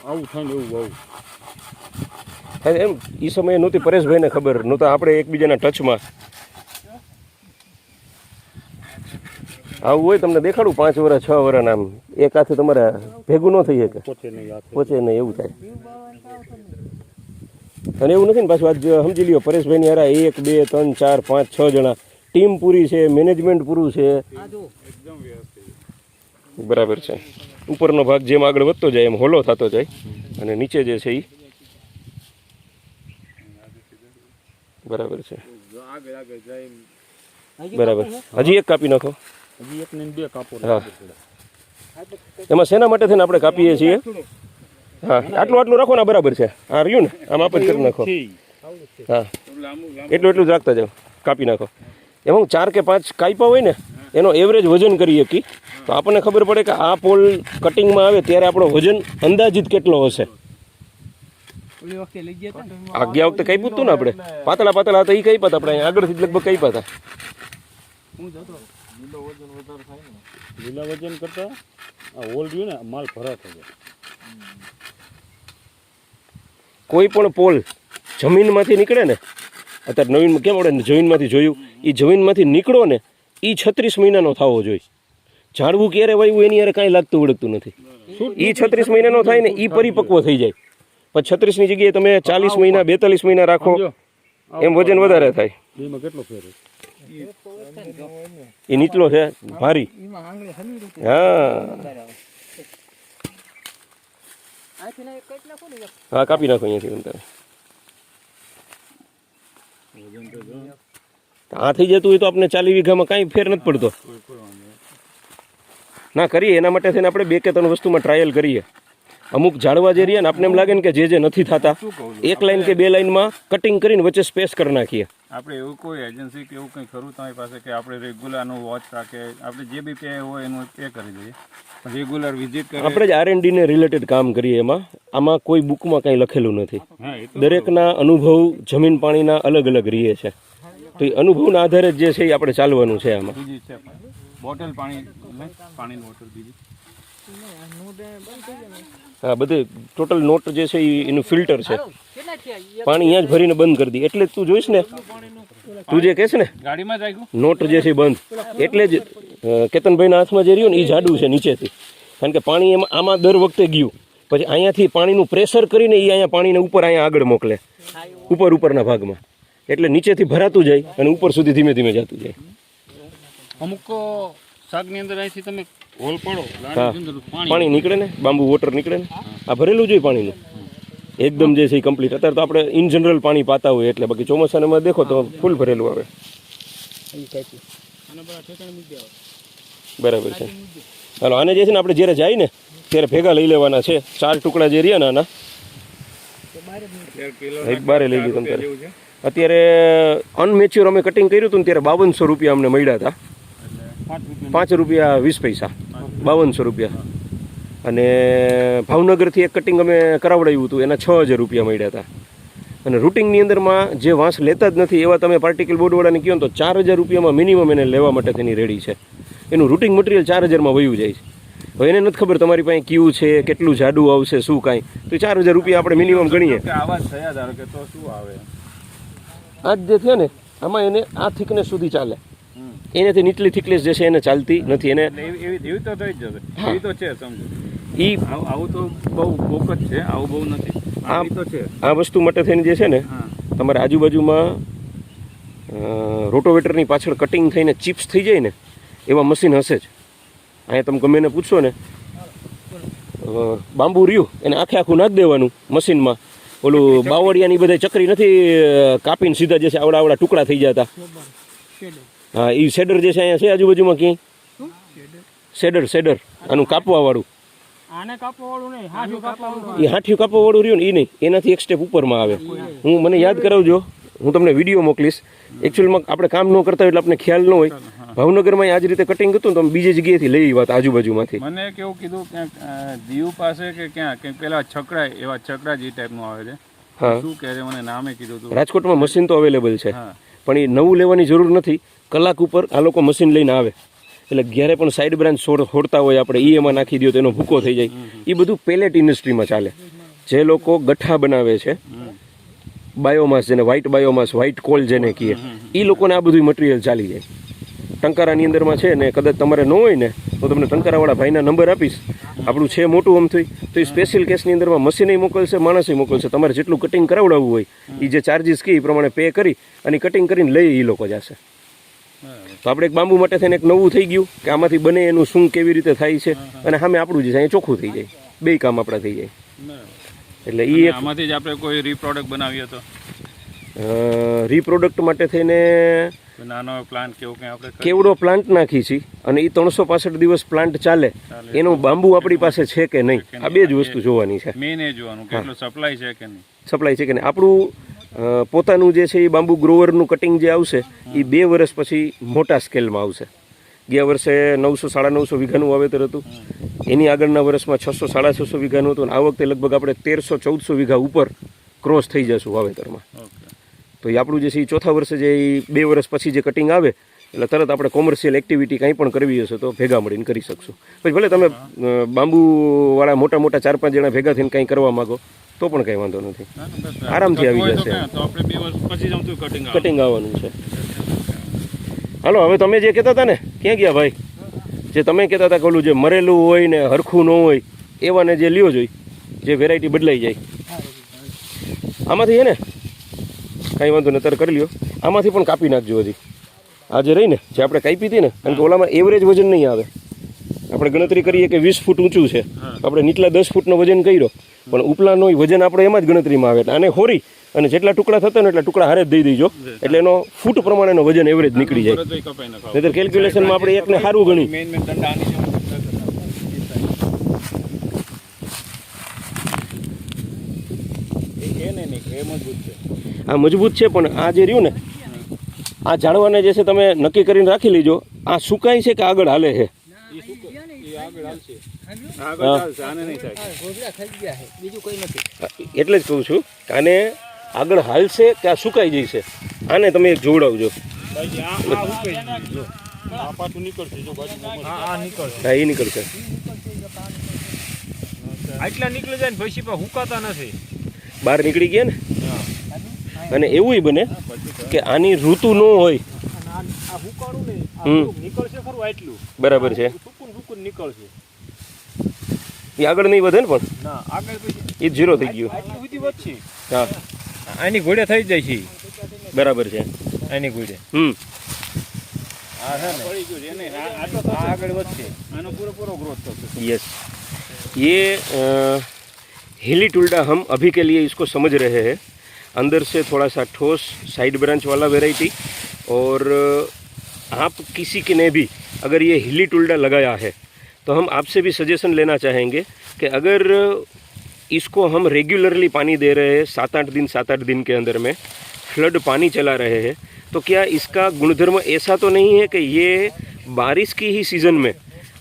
આવું થાય ને એવું આવું થાય એમ. એ સમયે નહોતી પરેશભાઈને ખબર, નહોતા આપણે એકબીજાના ટચમાં. આવું હોય તમને દેખાડું 5 વર્ષ 6 વર્ષ નામ એક હાથે તમારે ભેગું ન થઈ શકે, પહોંચે નહીં એવું થાય. અને એવું નથી ને પાછું આજ સમજી લ્યો પરેશભાઈની હારા 1 2 3 4 5 6 જણા ટીમ પૂરી છે, મેનેજમેન્ટ પૂરું છે. બરાબર છે. ઉપરનો ભાગ જેમ આગળ વધતો જાય એમ હોલો થતો જાય, અને નીચે જે છે એ બરાબર છે. બરાબર. હજી એક કાપી નાખો. હજી 1 ને 2 કાપો. હા એમાં શેના માટે થઈને આપણે કાપીએ છીએ? હા આટલું આટલું રાખો ને બરાબર છે. આ રહ્યું ને આમ આપણે કરી નાખો. હા એટલું એટલું જ રાખતા જાઓ, કાપી નાખો. એમાં 4 કે 5 કાપ્યા હોય ને એનો એવરેજ વજન કરી શકીએ તો આપણને ખબર પડે કે આ પોલ કટિંગમાં આવે ત્યારે આપણો વજન અંદાજિત કેટલો હશે. ઓલી વખતે લઈ ગયા હતા ને આ ગયા વખતે કાપ્યું હતું ને આપણે, પાતળા પાતળા હતા એ કાપ્યા હતા આપણે, આગળથી જ લગભગ કાપ્યા હતા. હું જતો લીલા વજન કરતા આ હોલ રહ્યું ને માલ ભરા થઈ જાય. કોઈ પણ પોલ જમીનમાંથી નીકળે ને, અત્યારે નવીનમાં કેમ આપણે જમીનમાંથી જોયું, એ જમીનમાંથી નીકળો ને એ 36 મહિનાનો થવો જોઈએ. ઝાડવું ક્યારે વાવ્યું એની યારે કાંઈ લાગતું ઓળખતું નથી. એ 36 મહિનાનો થાય ને એ પરિપક્વ થઈ જાય. પછી 36ની જગ્યાએ તમે 40 મહિના 42 મહિના રાખો એમ વજન વધારે થાય. એમાં કેટલો ફેર એ નીચલો છે ભારી. એમાં આંગળી હમી રીતે હા આથી ના કટ નાખો ને હા કાપી નાખો અહીંયાથી તમે. આ થઈ જતું હોય તો આપણે 40 વીઘામાં કાંઈ ફેર નથી પડતો. ના કરીએ એના માટે થઈને આપણે 2 કે 3 વસ્તુમાં ટ્રાયલ કરીએ. અમુક ઝાડવા જે રહ્યા ને આપણે એમ લાગે ને કે જે નથી થતા, 1 લાઈન કે 2 લાઈનમાં કટિંગ કરીને વચ્ચે સ્પેસ કરી નાખીએ. આપણે એવું કોઈ એજન્સી કે એવું કંઈ ખરું તમારી પાસે કે આપણે રેગ્યુલરનું વોચ રાખે, આપણે જે બી પે હોય એનું પે કરી દઈએ, રેગ્યુલર વિઝિટ કરે. આપણે જ R&D ને રિલેટેડ કામ કરીએ. આમાં કોઈ બુકમાં કાંઈ લખેલું નથી. હા એ તો દરેકના અનુભવ જમીન પાણીના અલગ અલગ રહીએ છે. તો એ અનુભવના આધારે જે છે એ આપણે ચાલવાનું છે. આમાં બીજી છે બોટલ પાણી, પાણીની બોટલ બીજી. હા બધે ટોટલ નોટ જે છે એનું ફિલ્ટર છે. કેટલા થયા પાણી અહીંયા જ ભરીને બંધ કરી દી. એટલે જ તું જોઈશ ને, તું જે કહેશ ને ગાડીમાં જ રાખ્યું. નોટ જે છે બંધ, એટલે જ કેતનભાઈના હાથમાં જે રહ્યું ને એ જાડું છે નીચેથી. કારણ કે પાણી એમાં આમાં દર વખતે ગયું, પછી અહીંયાથી પાણીનું પ્રેશર કરીને એ અહીંયા પાણીને ઉપર અહીંયા આગળ મોકલે, ઉપરના ભાગમાં. એટલે નીચેથી ભરાતું જાય અને ઉપર સુધી ધીમે ધીમે જતું જાય. અમુક શાકની અંદર અહીંથી તમે હોલ પડો, હા પાણી નીકળે ને, બાંબુ વોટર નીકળે ને, આ ભરેલું જોઈએ પાણીનું એકદમ જે છે એ કમ્પ્લીટ. અત્યારે તો આપણે ઇન જનરલ પાણી પાતા હોય એટલે, બાકી ચોમાસામાં દેખો તો ફૂલ ભરેલું આવે. બરાબર છે. હાલો આને જે છે ને આપણે જ્યારે જાય ને ત્યારે ભેગા લઈ લેવાના છે. 4 ટુકડા જે રહ્યા ને આના એક બારે લઈ લીધું. અત્યારે અનમેચ્યોર અમે કટિંગ કર્યું હતું ને ત્યારે 5200 રૂપિયા અમને મળ્યા હતા. 5 રૂપિયા 20 પૈસા, 5200 રૂપિયા. અને ભાવનગરથી એક કટિંગ અમે કરાવડાવ્યું હતું, એના 6000 રૂપિયા મળ્યા હતા. અને રૂટિંગની અંદરમાં જે વાંસ લેતા જ નથી એવા તમે પાર્ટિકલ બોર્ડવાળાને કહો તો 4000 રૂપિયામાં મિનિમમ એને લેવા માટે તેની રેડી છે. એનું રૂટિંગ મટીરિયલ 4000માં વયું જાય છે. હવે એને નથી ખબર તમારી પાસે કયું છે, કેટલું જાડું આવશે, શું કાંઈ, તો 4000 રૂપિયા આપણે મિનિમમ ગણીએ. આવાજ થયા ધારો કે તો શું આવે? આ જ જે થયા ને આમાં એને આ થિકનેસ સુધી ચાલે, એનાથી નીચલી થિકનેસ જે છે એને ચાલતી નથી. એને એવી તો થઈ જ જશે, એવી તો છે સમજો. ઈ આવું તો બહુ બોક જ છે, આવું બહુ નથી. આવી તો છે. આ વસ્તુ માટે થઈને જે છે ને તમારે આજુબાજુમાં રોટોવેટરની પાછળ કટિંગ થઈને ચિપ્સ થઈ જાય ને એવા મશીન હશે જ. અહીંયા તમે ગમે એને પૂછશો ને, બાંબુ રહ્યું એને આખું નાખી દેવાનું મશીનમાં. ઓલું બાવળિયાની બધા ચકરી નથી કાપીને સીધા જે છે આવડા ટુકડા થઈ જતા. હા એ શેડર જે છે અહીંયા છે આજુબાજુમાં ક્યાંય શેડર આનું કાપવાવાળું. આને કાપવા વાળું નહીં, હાથું કાપવા વાળું. એ હાથિયું કાપવાવાળું રહ્યું ને એ નહીં, એનાથી એક સ્ટેપ ઉપરમાં આવે. હું મને યાદ કરાવજો, હું તમને વિડીયો મોકલીશ. એકચ્યુઅલમાં આપણે કામ ન કરતા હોય એટલે આપણે ખ્યાલ ન હોય. ભાવનગરમાં આ જ રીતે કટિંગ હતું તો બીજી જગ્યાએથી લઈ વાત આજુબાજુમાંથી. મને કેવું કીધું કે દીવ પાસે કે ક્યાં કે પેલા છકડા, એવા છકડા જે ટાઈપનું આવે છે. હા શું કહે છે મને નામે કીધું હતું. રાજકોટમાં મશીન તો અવેલેબલ છે, હા પણ એ નવું લેવાની જરૂર નથી. કલાક ઉપર આ લોકો મશીન લઈને આવે એટલે જ્યારે પણ સાઈડ બ્રાન્ચ છોડતા હોય આપણે એમાં નાખી દો તો એનો ભૂકો થઈ જાય. એ બધું પેલેટ ઇન્ડસ્ટ્રીમાં ચાલે. જે લોકો ગઠ્ઠા બનાવે છે, બાયોમાસ જેને વ્હાઇટ કોલ જેને કહીએ, એ લોકોને આ બધું મટીરિયલ ચાલી જાય. ટંકારાની અંદરમાં છે ને, કદાચ તમારે ન હોય ને તો તમને ટંકારાવાળા ભાઈના નંબર આપીશ. આપણું છે મોટું અમથું, તો એ સ્પેશિયલ કેસની અંદરમાં મશીને મોકલશે, માણસે મોકલશે. તમારે જેટલું કટિંગ કરાવડાવવું હોય એ જે ચાર્જીસ કે એ પ્રમાણે પે કરી અને કટિંગ કરીને લઈ એ લોકો જશે. તો આપણે એક બાંબુ માટે થઈને એક નવું થઈ ગયું કે આમાંથી બને એનું શું કેવી રીતે થાય છે, અને સામે આપણું જે છે એ ચોખ્ખું થઈ જાય. બે કામ આપણા થઈ જાય. એટલે એ આમાંથી જ આપણે કોઈ રીપ્રોડક્ટ બનાવીએ તો રીપ્રોડક્ટ માટે થઈને નાનો પ્લાન્ટ કેવું કંઈ આપણે કેવડો પ્લાન્ટ નાખી છે અને એ 365 દિવસ પ્લાન્ટ ચાલે એનું બાંબુ આપણી પાસે છે કે નહીં, આ બે જ વસ્તુ જોવાની છે. મેઇન એ જોવાનું કેટલું સપ્લાય છે કે નહીં. સપ્લાય છે કે નહીં. આપણું પોતાનું જે છે એ બાંબુ ગ્રોવરનું કટિંગ જે આવશે એ 2 વર્ષ પછી મોટા સ્કેલમાં આવશે. ગયા વર્ષે 900 950 વીઘાનું વાવેતર હતું, એની આગળના વર્ષમાં 600 650 વીઘાનું હતું, અને આ વખતે લગભગ આપણે 1300 1400 વીઘા ઉપર ક્રોસ થઈ જશું વાવેતરમાં. તો એ આપણું જે છે એ ચોથા વર્ષે જે 2 વર્ષ પછી જે કટિંગ આવે એટલે તરત આપણે કોમર્શિયલ એક્ટિવિટી કંઈ પણ કરવી હશે તો ભેગા મળીને કરી શકશું. પછી ભલે તમે બાંબુવાળા મોટા મોટા 4-5 જણા ભેગા થઈને કંઈ કરવા માગો તો પણ કંઈ વાંધો નથી, આરામથી આવી જશે. તો આપણે 2 વર્ષ પછી જ આમ તો કટિંગ આવવાનું છે. હાલો, હવે તમે જે કહેતા હતા ને, ક્યાં ગયા ભાઈ? જે તમે કહેતા હતા કે ઓલું જે મરેલું હોય ને હરખું ન હોય એવાને જે લ્યો જોઈએ, જે વેરાયટી બદલાઈ જાય, આમાંથી છે ને કાંઈ વાંધો નહીં, અત્યારે કરી લ્યો. આમાંથી પણ કાપી નાખજો હજી. આ જે રહી ને, જે આપણે કાપી હતી ને, કારણ કે ઓલામાં એવરેજ વજન નહીં આવે. આપણે ગણતરી કરીએ કે 20 ફૂટ ઊંચું છે, આપણે નીચલા 10 ફૂટનો વજન કર્યો, પણ ઉપલાનો વજન આપણે એમાં જ ગણતરીમાં આવે. એટલે આને હોરી અને જેટલા ટુકડા થતા ને એટલા ટુકડા હારે જ દઈ દેજો, એટલે એનો ફૂટ પ્રમાણેનો વજન એવરેજ નીકળી જાય. નહીતર કેલ્ક્યુલેશનમાં આપણે એકને સારું ગણી. મેન દંડા આની આ મજબૂત છે, પણ આ જે રહ્યું ને, આ ઝાડવાને જે છે તમે નક્કી કરીને રાખી લેજો, આ સુકાય છે કે આગળ હાલે છે. એટલે જ કહું છું કે આને આગળ હાલશે કે આ સુકાઈ જશે. આને તમે એક જોવડાવજો. હા, એ નીકળશે. આટલા નીકળી જાય ને પછી પણ હુકાતા નથી, બહાર નીકળી ગયા ને. અને એવું બને કે આની ઋતુ ન હોય. આ હુકાણું નહીં, નીકળશે ખરું આટલું. બરાબર છે, સુકુન નીકળશે. એ આગળ નહીં વધે ને, પણ ના આગળ પછી એ 0 થઈ ગયું. આટલું સુધી વધશે. હા, આની ઘોડે થઈ જાય છે. બરાબર છે. આની ઘોડે આગળ વધશે, આનો પૂરો ग्रोथ करते. यस, ये हिली-टुल्डा हम अभी के लिए इसको समझ रहे हैं. अंदर से थोड़ा सा ठोस साइड ब्रांच वाला वेराइटी. और आप किसी के ने भी अगर ये हिली-टुल्डा लगाया है तो हम आपसे भी सजेशन लेना चाहेंगे कि अगर इसको हम रेगुलरली पानी दे रहे हैं 7-8 दिन के अंदर में फ्लड पानी चला रहे हैं, तो क्या इसका गुणधर्म ऐसा तो नहीं है कि ये बारिश की ही सीज़न में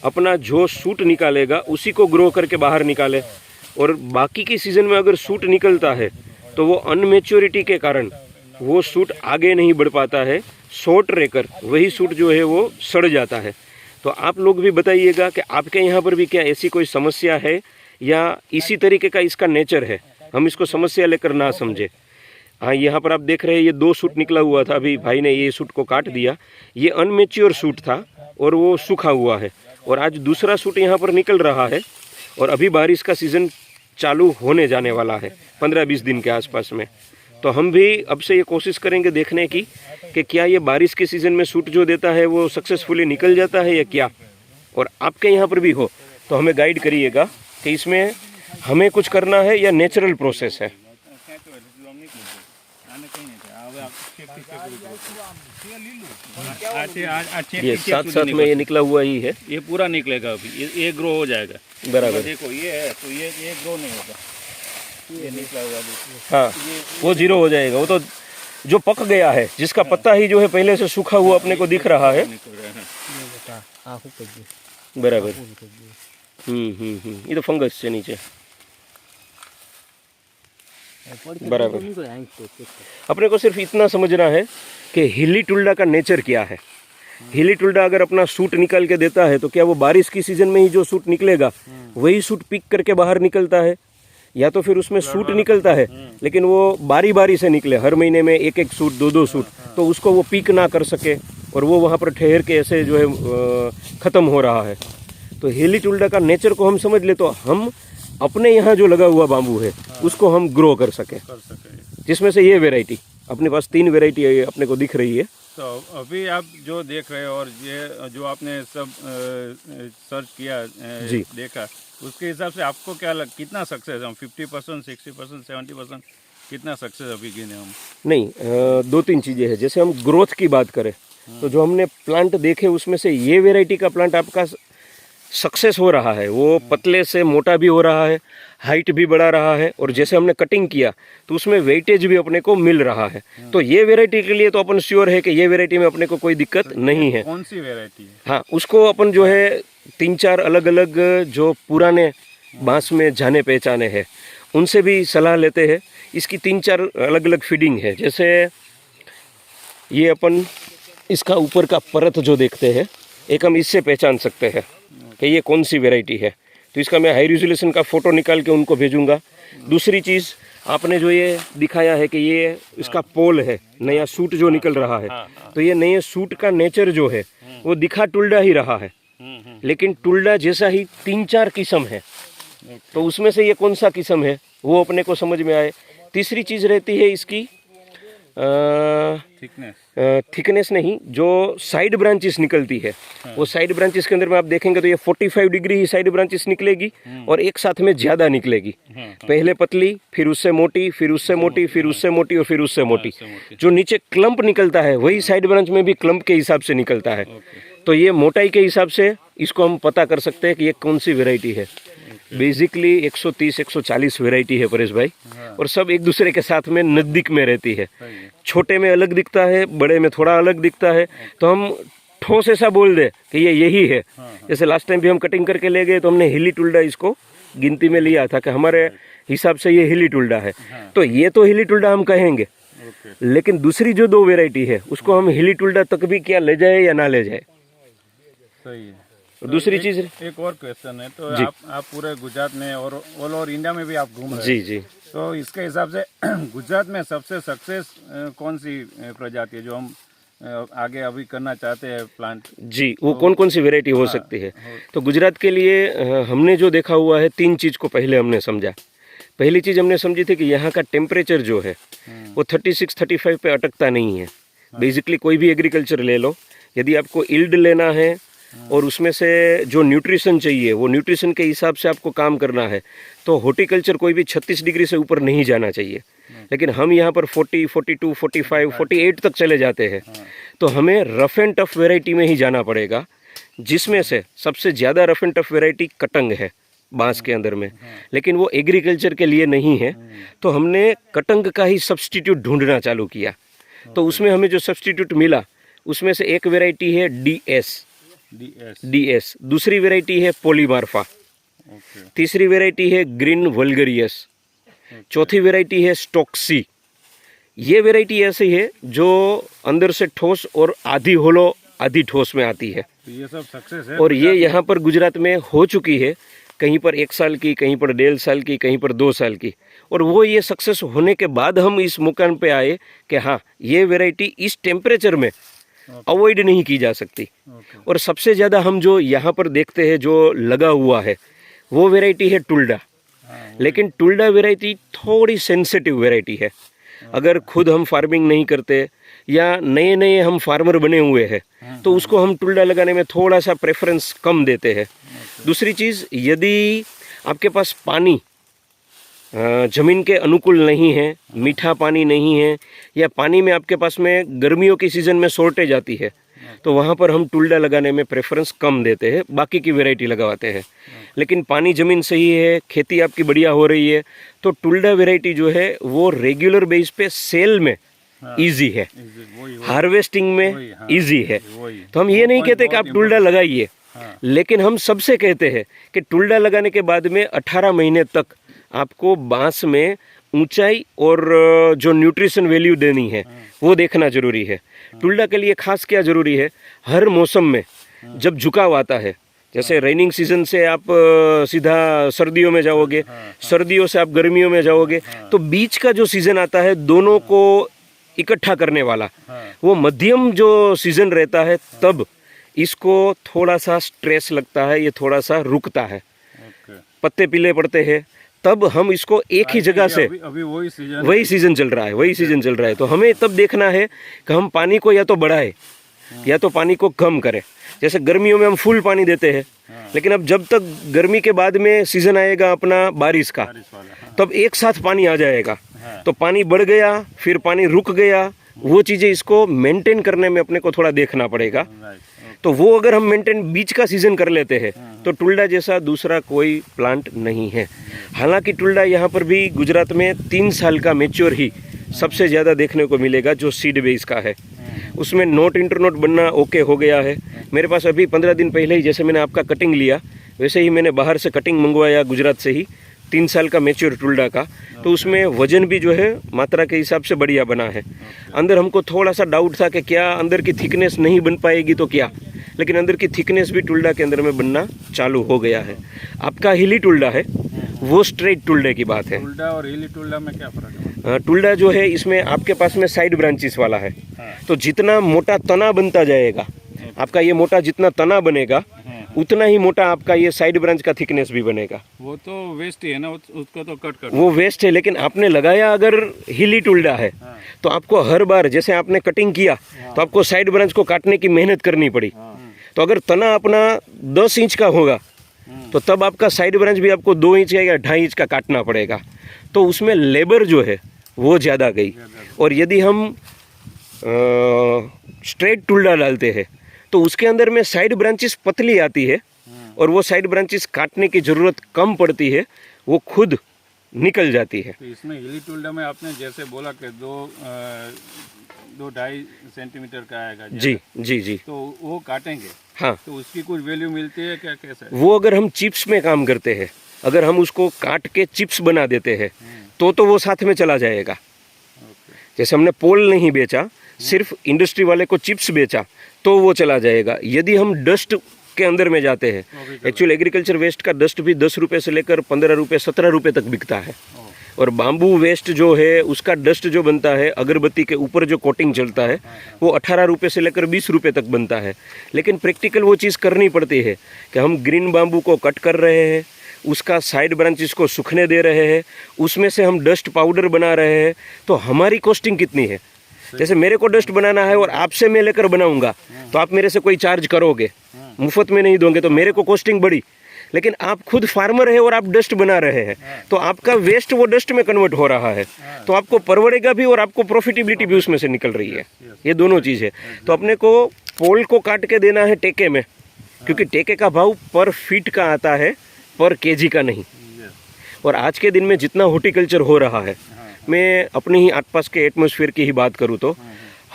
अपना जो सूट निकालेगा उसी को ग्रो करके बाहर निकाले, और बाकी की सीज़न में अगर सूट निकलता है तो वो अनमेच्योरिटी के कारण वो सूट आगे नहीं बढ़ पाता है, शॉर्ट रहकर वही सूट जो है वो सड़ जाता है. तो आप लोग भी बताइएगा कि आपके यहाँ पर भी क्या ऐसी कोई समस्या है या इसी तरीके का इसका नेचर है, हम इसको समस्या लेकर ना समझे. हाँ, यहाँ पर आप देख रहे हैं ये 2 सूट निकला हुआ था, अभी भाई ने ये सूट को काट दिया. ये अनमेच्योर सूट था और वो सूखा हुआ है, और आज दूसरा सूट यहाँ पर निकल रहा है. और अभी बारिश का सीज़न चालू होने जाने वाला है 15-20 दिन के आसपास में. तो हम भी अब से ये कोशिश करेंगे देखने की कि क्या ये बारिश के सीज़न में सूट जो देता है वो सक्सेसफुली निकल जाता है या क्या. और आपके यहाँ पर भी हो तो हमें गाइड करिएगा कि इसमें हमें कुछ करना है या नेचुरल प्रोसेस है. ये साथ में ये निकला हुआ ही है, ये पूरा निकलेगा अभी, ये ग्रो हो जाएगा. बराबर. देखो ये है तो ये ग्रो नहीं होगा, ये निकला हुआ. हाँ, वो 0 हो जाएगा. वो तो जो पक गया है, जिसका पत्ता ही जो है पहले से सूखा हुआ अपने को दिख रहा है. बराबर. ये तो फंगस से नीचे. बराबर. अपने को सिर्फ इतना समझना है कि हिली-टुल्डा का नेचर क्या है. हिली-टुल्डा अगर अपना सूट निकाल के देता है तो क्या वो बारिश की सीजन में ही जो सूट निकलेगा वही सूट पिक करके बाहर निकलता है, या तो फिर उसमें सूट निकलता है लेकिन वो बारी बारी से निकले, हर महीने में 1-1 सूट 2-2 सूट, तो उसको वो पिक ना कर सके और वो वहाँ पर ठहर के ऐसे जो है ख़त्म हो रहा है. तो हिली-टुल्डा का नेचर को हम समझ ले तो हम अपने यहाँ जो लगा हुआ बाम्बू है उसको हम ग्रो कर सकें. जिसमें से ये वेराइटी अपने पास 3 वेराइटी अपने को दिख रही है. तो अभी आप जो देख रहे हो और ये जो आपने सब सर्च किया जी. देखा, उसके हिसाब से आपको क्या कितना सक्सेस हम 50%, 60%, 70% कितना सक्सेस अभी गिने हम? नहीं, 2-3 चीज़ें हैं. जैसे हम ग्रोथ की बात करें तो जो हमने प्लांट देखे उसमें से ये वेराइटी का प्लांट आपका सक्सेस हो रहा है, वो पतले से मोटा भी हो रहा है, हाइट भी बढ़ा रहा है, और जैसे हमने कटिंग किया तो उसमें वेटेज भी अपने को मिल रहा है। तो ये वेराइटी के लिए तो अपन श्योर है कि ये वेराइटी में अपने को कोई दिक्कत नहीं है। कौन सी वेराइटी है? हाँ, उसको अपन जो है 3-4 अलग अलग जो पुराने बांस में जाने पहचाने हैं उनसे भी सलाह लेते हैं। इसकी 3-4 अलग अलग फीडिंग है। जैसे ये अपन इसका ऊपर का परत जो देखते हैं, एक हम इससे पहचान सकते हैं कि ये कौन सी वेराइटी है। तो इसका मैं हाई रिजोल्यूशन का फ़ोटो निकाल के उनको भेजूंगा। दूसरी चीज़, आपने जो ये दिखाया है कि ये इसका पोल है, नया सूट जो निकल रहा है, तो ये नए सूट का नेचर जो है वो दिखा टुल्डा ही रहा है, लेकिन टुल्डा जैसा ही 3-4 किस्म है। तो उसमें से ये कौन सा किस्म है वो अपने को समझ में आए। तीसरी चीज़ रहती है इसकी थिकनेस नहीं, जो साइड ब्रांचेस निकलती है, वो साइड ब्रांचेस के अंदर में आप देखेंगे तो ये 45 डिग्री ही साइड ब्रांचेस निकलेगी और एक साथ में ज़्यादा निकलेगी। पहले पतली, फिर उससे मोटी, फिर उससे मोटी, फिर उससे मोटी और फिर उससे मोटी। जो नीचे क्लम्प निकलता है वही साइड ब्रांच में भी क्लम्प के हिसाब से निकलता है। तो ये मोटाई के हिसाब से इसको हम पता कर सकते हैं कि ये कौन सी वेराइटी है। बेसिकली 130-140 वेराइटी है परेश भाई, और सब एक दूसरे के साथ में नज़दीक में रहती है। छोटे में अलग दिखता है, बड़े में थोड़ा अलग दिखता है, तो हम ठोस ऐसा बोल दे कि ये यही है। जैसे लास्ट टाइम भी हम कटिंग करके ले गए तो हमने हिली टुल्डा इसको गिनती में लिया था कि हमारे हिसाब से ये हिली टुल्डा है। तो ये तो हिली टुल्डा हम कहेंगे, लेकिन दूसरी जो 2 वेराइटी है उसको हम हिली टुल्डा तक भी क्या ले जाए या ना ले जाए। सही है। दूसरी चीज, एक और क्वेश्चन है, तो आप पूरे गुजरात में और ऑल ओवर इंडिया में भी आप घूम रहे हैं। जी। तो इसके हिसाब से गुजरात में सबसे सक्सेस कौन सी प्रजाति है जो हम आगे अभी करना चाहते हैं प्लांट? जी, वो कौन कौन सी वेराइटी हो सकती है? तो गुजरात के लिए हमने जो देखा हुआ है, 3 चीज़ को पहले हमने समझा। पहली चीज़ हमने समझी थी कि यहाँ का टेम्परेचर जो है वो 36-35 पे अटकता नहीं है। बेसिकली कोई भी एग्रीकल्चर ले लो, यदि आपको यील्ड लेना है और उसमें से जो न्यूट्रिशन चाहिए वो न्यूट्रिशन के हिसाब से आपको काम करना है, तो हॉर्टिकल्चर कोई भी 36 डिग्री से ऊपर नहीं जाना चाहिए। लेकिन हम यहाँ पर 40, 42, 45, 48 तक चले जाते हैं। तो हमें रफ एंड टफ वेराइटी में ही जाना पड़ेगा, जिसमें से सबसे ज़्यादा रफ एंड टफ वेराइटी कटंग है बांस के अंदर में। लेकिन वो एग्रीकल्चर के लिए नहीं है, तो हमने कटंग का ही सब्सटीट्यूट ढूंढना चालू किया। तो उसमें हमें जो सब्सटीट्यूट मिला उसमें से एक वेराइटी है DS, दूसरी वेराइटी है पॉलीमार्फा, तीसरी वेराइटी है ग्रीन वल्गरियस, चौथी वेराइटी है स्टॉक्सी। ये वेराइटी ऐसी है जो अंदर से ठोस और आधी होलो आधी ठोस में आती है। तो ये सब सक्सेस है और ये यहाँ पर गुजरात में हो चुकी है, कहीं पर 1 साल की, कहीं पर 1.5 साल की, कहीं पर 2 साल की। और वो ये सक्सेस होने के बाद हम इस मुकाम पे आए कि हाँ, ये वेराइटी इस टेम्परेचर में अवॉइड नहीं की जा सकती। और सबसे ज़्यादा हम जो यहाँ पर देखते हैं जो लगा हुआ है वो वेराइटी है टुल्डा। लेकिन टुल्डा वेराइटी थोड़ी सेंसिटिव वेराइटी है। अगर खुद हम फार्मिंग नहीं करते या नए नए हम फार्मर बने हुए हैं तो उसको हम टुल्डा लगाने में थोड़ा सा प्रेफरेंस कम देते हैं। दूसरी चीज़, यदि आपके पास पानी ज़मीन के अनुकूल नहीं है, मीठा पानी नहीं है, या पानी में आपके पास में गर्मियों की सीज़न में शॉर्टेज आती है, तो वहाँ पर हम टुल्डा लगाने में प्रेफरेंस कम देते हैं, बाकी की वैरायटी लगवाते हैं। लेकिन पानी ज़मीन सही है, खेती आपकी बढ़िया हो रही है, तो टुल्डा वैरायटी जो है वो रेगुलर बेस पे सेल में इजी है, हार्वेस्टिंग में इजी है। तो हम ये नहीं कहते कि आप टुल्डा लगाइए, लेकिन हम सबसे कहते हैं कि टुल्डा लगाने के बाद में 18 महीने तक आपको बांस में ऊंचाई और जो न्यूट्रिशन वैल्यू देनी है वो देखना जरूरी है। टुल्डा के लिए खास क्या जरूरी है, हर मौसम में जब झुकाव आता है, जैसे रेनिंग सीजन से आप सीधा सर्दियों में जाओगे, सर्दियों से आप गर्मियों में जाओगे, तो बीच का जो सीजन आता है दोनों को इकट्ठा करने वाला, वो मध्यम जो सीजन रहता है, तब इसको थोड़ा सा स्ट्रेस लगता है, ये थोड़ा सा रुकता है, पत्ते पीले पड़ते हैं, तब हम इसको एक ही जगह से, अभी वही सीजन चल रहा है, तो हमें तब देखना है कि हम पानी को या तो बढ़ाए या तो पानी को कम करें। जैसे गर्मियों में हम फुल पानी देते हैं, लेकिन अब जब तक गर्मी के बाद में सीजन आएगा अपना बारिश का, तब एक साथ पानी आ जाएगा, तो पानी बढ़ गया, फिर पानी रुक गया, वो चीज़ें इसको मेंटेन करने में अपने को थोड़ा देखना पड़ेगा। राइट। तो वो अगर हम मेंटेन बीच का सीजन कर लेते हैं तो टुल्डा जैसा दूसरा कोई प्लांट नहीं है। हालांकि टुल्डा यहाँ पर भी गुजरात में 3 साल का मेच्योर ही सबसे ज़्यादा देखने को मिलेगा जो सीड बेस का है। उसमें नोट इंटरनोट बनना ओके हो गया है। मेरे पास अभी 15 दिन पहले ही जैसे मैंने आपका कटिंग लिया वैसे ही मैंने बाहर से कटिंग मंगवाया गुजरात से ही 3 साल का मेच्योर टुल्डा का। तो उसमें वजन भी जो है मात्रा के हिसाब से बढ़िया बना है। अंदर हमको थोड़ा सा डाउट था कि क्या अंदर की थिकनेस नहीं बन पाएगी तो क्या, लेकिन अंदर की थिकनेस भी टुल्डा के अंदर में बनना चालू हो गया है। आपका हिली टुल्डा है वो स्ट्रेट टुल्डे की बात है। टुल्डा और हिली टुल्डा में क्या फर्क है? टुल्डा जो है इसमें आपके पास में साइड ब्रांचेस वाला है। तो जितना मोटा तना बनता जाएगा आपका ये मोटा जितना तना बनेगा उतना ही मोटा आपका ये साइड ब्रांच का थिकनेस भी बनेगा। वो तो वेस्ट ही है ना, उसको तो कट कर। वो वेस्ट है, लेकिन आपने लगाया अगर हिली टुल्डा है तो आपको हर बार जैसे आपने कटिंग किया तो आपको साइड ब्रांच को काटने की मेहनत करनी पड़ी। तो अगर तना अपना 10 इंच का होगा तो तब आपका साइड ब्रांच भी आपको 2 इंच या 2.5 इंच का काटना पड़ेगा। तो उसमें लेबर जो है वो ज़्यादा गई। और यदि हम स्ट्रेट टुल्डा डालते हैं तो उसके अंदर में साइड ब्रांचेस पतली आती है और वो साइड ब्रांचेस काटने की ज़रूरत कम पड़ती है, वो खुद निकल जाती है। तो इसमें हिली टुल्डा में आपने जैसे बोला कि 2-2.5 सेंटीमीटर का आएगा जी जी जी। तो वो काटेंगे। हाँ, तो उसकी कुछ वैल्यू मिलती है क्या, कैसा है? वो अगर हम चिप्स में काम करते हैं, अगर हम उसको काट के चिप्स बना देते हैं तो वो साथ में चला जाएगा। जैसे हमने पोल नहीं बेचा, सिर्फ इंडस्ट्री वाले को चिप्स बेचा तो वो चला जाएगा। यदि हम डस्ट के अंदर में जाते हैं, एक्चुअल एग्रीकल्चर वेस्ट का डस्ट भी 10 रुपये से लेकर 15 रुपये 17 रुपये तक बिकता है। और बाम्बू वेस्ट जो है उसका डस्ट जो बनता है अगरबत्ती के ऊपर जो कोटिंग चलता है वो 18 रुपये से लेकर 20 रुपये तक बनता है। लेकिन प्रैक्टिकल वो चीज़ करनी पड़ती है कि हम ग्रीन बाम्बू को कट कर रहे हैं, उसका साइड ब्रांचेस को सूखने दे रहे हैं, उसमें से हम डस्ट पाउडर बना रहे हैं। तो हमारी कॉस्टिंग कितनी है? जैसे मेरे को डस्ट बनाना है और आपसे मैं लेकर बनाऊंगा तो आप मेरे से कोई चार्ज करोगे, मुफ्त में नहीं दोगे, तो मेरे को कॉस्टिंग बढ़ी। लेकिन आप खुद फार्मर है और आप डस्ट बना रहे हैं तो आपका वेस्ट वो डस्ट में कन्वर्ट हो रहा है, तो आपको परवड़ेगा भी और आपको प्रॉफिटेबिलिटी भी उसमें से निकल रही है। ये दोनों चीज़ है। तो अपने को पोल को काट के देना है टेके में, क्योंकि टेके का भाव पर फीट का आता है, पर केजी का नहीं। और आज के दिन में जितना हॉर्टिकल्चर हो रहा है, मैं अपने ही आसपास के एटमॉस्फेयर की ही बात करूँ तो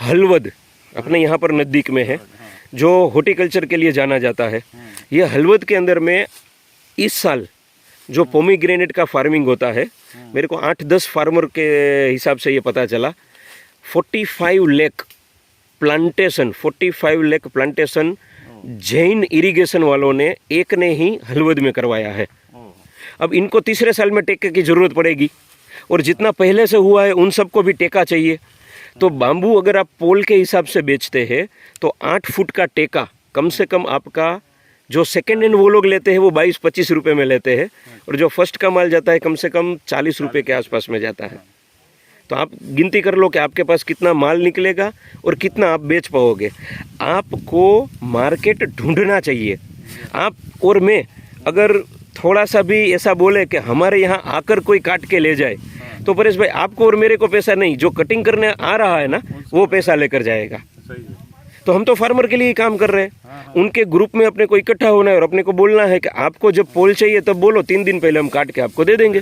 हलवद अपने यहाँ पर नज़दीक में है जो हॉर्टिकल्चर के लिए जाना जाता है। ये हलवद के अंदर में इस साल जो पोमीग्रेनेट का फार्मिंग होता है, मेरे को 8-10 फार्मर के हिसाब से ये पता चला, 45 लाख प्लांटेशन जैन इरिगेशन वालों ने एक ने ही हलवद में करवाया है। अब इनको तीसरे साल में टेके की ज़रूरत पड़ेगी और जितना पहले से हुआ है उन सबको भी टेका चाहिए। तो बाम्बू अगर आप पोल के हिसाब से बेचते हैं तो 8 फुट का टेका कम से कम आपका जो सेकेंड हैंड वो लोग लेते हैं वो 22-25 रुपये में लेते हैं, और जो फर्स्ट का माल जाता है कम से कम 40 रुपये के आसपास में जाता है। तो आप गिनती कर लो कि आपके पास कितना माल निकलेगा और कितना आप बेच पाओगे। आपको मार्केट ढूंढना चाहिए। आप और मैं अगर थोड़ा सा भी ऐसा बोले कि हमारे यहाँ आकर कोई काट के ले जाए तो परेश भाई आपको और मेरे को पैसा नहीं, जो कटिंग करने आ रहा है ना वो पैसा लेकर जाएगा। तो हम तो फार्मर के लिए ही काम कर रहे हैं। उनके ग्रुप में अपने को इकट्ठा होना है और अपने को बोलना है कि आपको जब पोल चाहिए तब बोलो, 3 दिन पहले हम काट के आपको दे देंगे।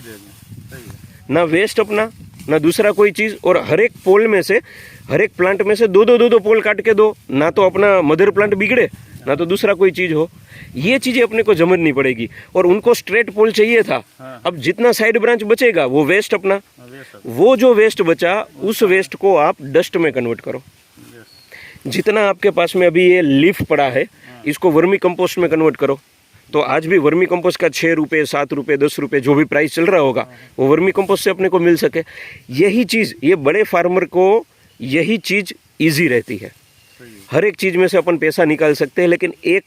ना वेस्ट अपना, ना दूसरा कोई चीज़। और हर एक पोल में से, हर एक प्लांट में से 2-2 पोल काट के दो, ना तो अपना मदर प्लांट बिगड़े ना तो दूसरा कोई चीज़ हो। ये चीज़ें अपने को समझनी पड़ेगी। और उनको स्ट्रेट पोल चाहिए था, अब जितना साइड ब्रांच बचेगा वो वेस्ट अपना, वो जो वेस्ट बचा उस वेस्ट को आप डस्ट में कन्वर्ट करो। जितना आपके पास में अभी ये लीफ पड़ा है इसको वर्मी कंपोस्ट में कन्वर्ट करो। तो आज भी वर्मी कंपोस्ट का 6 रुपये 7 रुपये 10 रुपये जो भी प्राइस चल रहा होगा वो वर्मी कंपोस्ट से अपने को मिल सके। यही चीज़ ये बड़े फार्मर को यही चीज़ ईजी रहती है। हर एक चीज़ में से अपन पैसा निकाल सकते हैं, लेकिन एक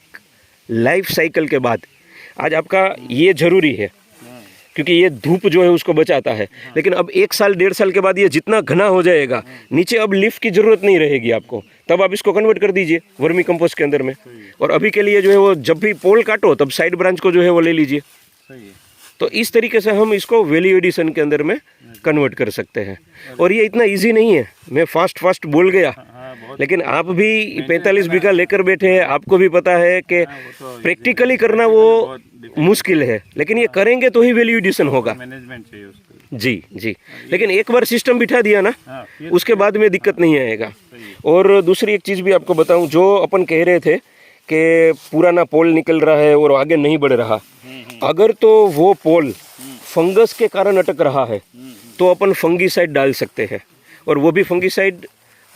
लाइफ साइकिल के बाद आज आपका ये ज़रूरी है क्योंकि ये धूप जो है उसको बचाता है। लेकिन अब 1 साल 1.5 साल के बाद ये जितना घना हो जाएगा नीचे अब लिफ्ट की ज़रूरत नहीं रहेगी आपको, तब आप इसको कन्वर्ट कर दीजिए वर्मी कंपोस्ट के अंदर में। और अभी के लिए जो है वो जब भी पोल काटो तब साइड ब्रांच को जो है वो ले लीजिए। तो इस तरीके से हम इसको वैल्यू एडिशन के अंदर में कन्वर्ट कर सकते हैं। और ये इतना इजी नहीं है, मैं फास्ट बोल गया, लेकिन आप भी 45 बीघा लेकर बैठे हैं, आपको भी पता है कि प्रैक्टिकली करना वो मुश्किल है, लेकिन ये करेंगे तो ही वैल्यू एडिशन होगा। मैनेजमेंट चाहिए उसको। जी, लेकिन एक बार सिस्टम बिठा दिया ना, उसके बाद में दिक्कत नहीं आएगा। और दूसरी एक चीज़ भी आपको बताऊं, जो अपन कह रहे थे कि पुराना पोल निकल रहा है और आगे नहीं बढ़ रहा, अगर तो वो पोल फंगस के कारण अटक रहा है तो अपन फंगीसाइड डाल सकते हैं। और वो भी फंगीसाइड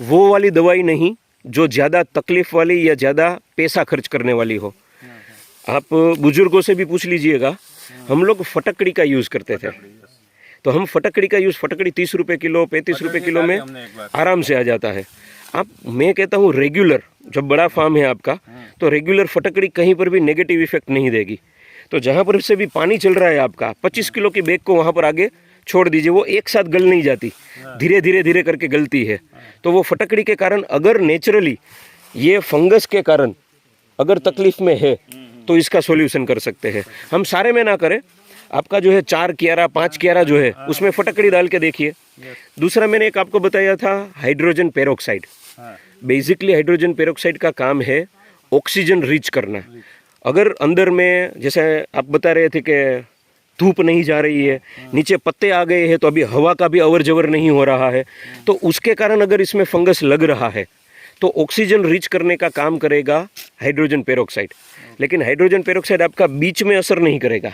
वो वाली दवाई नहीं जो ज़्यादा तकलीफ वाली या ज़्यादा पैसा खर्च करने वाली हो। आप बुजुर्गों से भी पूछ लीजिएगा, हम लोग फटकड़ी का यूज़ करते थे, तो हम फटकड़ी का यूज़, फटकड़ी 30 रुपये किलो 35 रुपये किलो में आराम से आ जाता है। मैं कहता हूँ रेगुलर, जब बड़ा फार्म है आपका तो रेगुलर फटकड़ी कहीं पर भी नेगेटिव इफेक्ट नहीं देगी। तो जहाँ पर से भी पानी चल रहा है आपका, 25 किलो की बैग को वहाँ पर आगे छोड़ दीजिए, वो एक साथ गल नहीं जाती, धीरे करके गलती है। तो वो फटकड़ी के कारण अगर नेचुरली ये फंगस के कारण अगर तकलीफ में है तो इसका सॉल्यूशन कर सकते हैं। हम सारे में ना करें, आपका जो है 4 क्यारा 5 क्यारा जो है उसमें फटकड़ी डाल के देखिए। दूसरा मैंने एक आपको बताया था hydrogen peroxide. Basically hydrogen peroxide का काम है ऑक्सीजन रिच करना। अगर अंदर में, जैसे आप बता रहे थे कि धूप नहीं जा रही है, नीचे पत्ते आ गए हैं, तो अभी हवा का भी अवर जवर नहीं हो रहा है, तो उसके कारण अगर इसमें फंगस लग रहा है तो ऑक्सीजन रिच करने का काम करेगा हाइड्रोजन पेरोक्साइड। लेकिन हाइड्रोजन पेरोक्साइड आपका बीच में असर नहीं करेगा,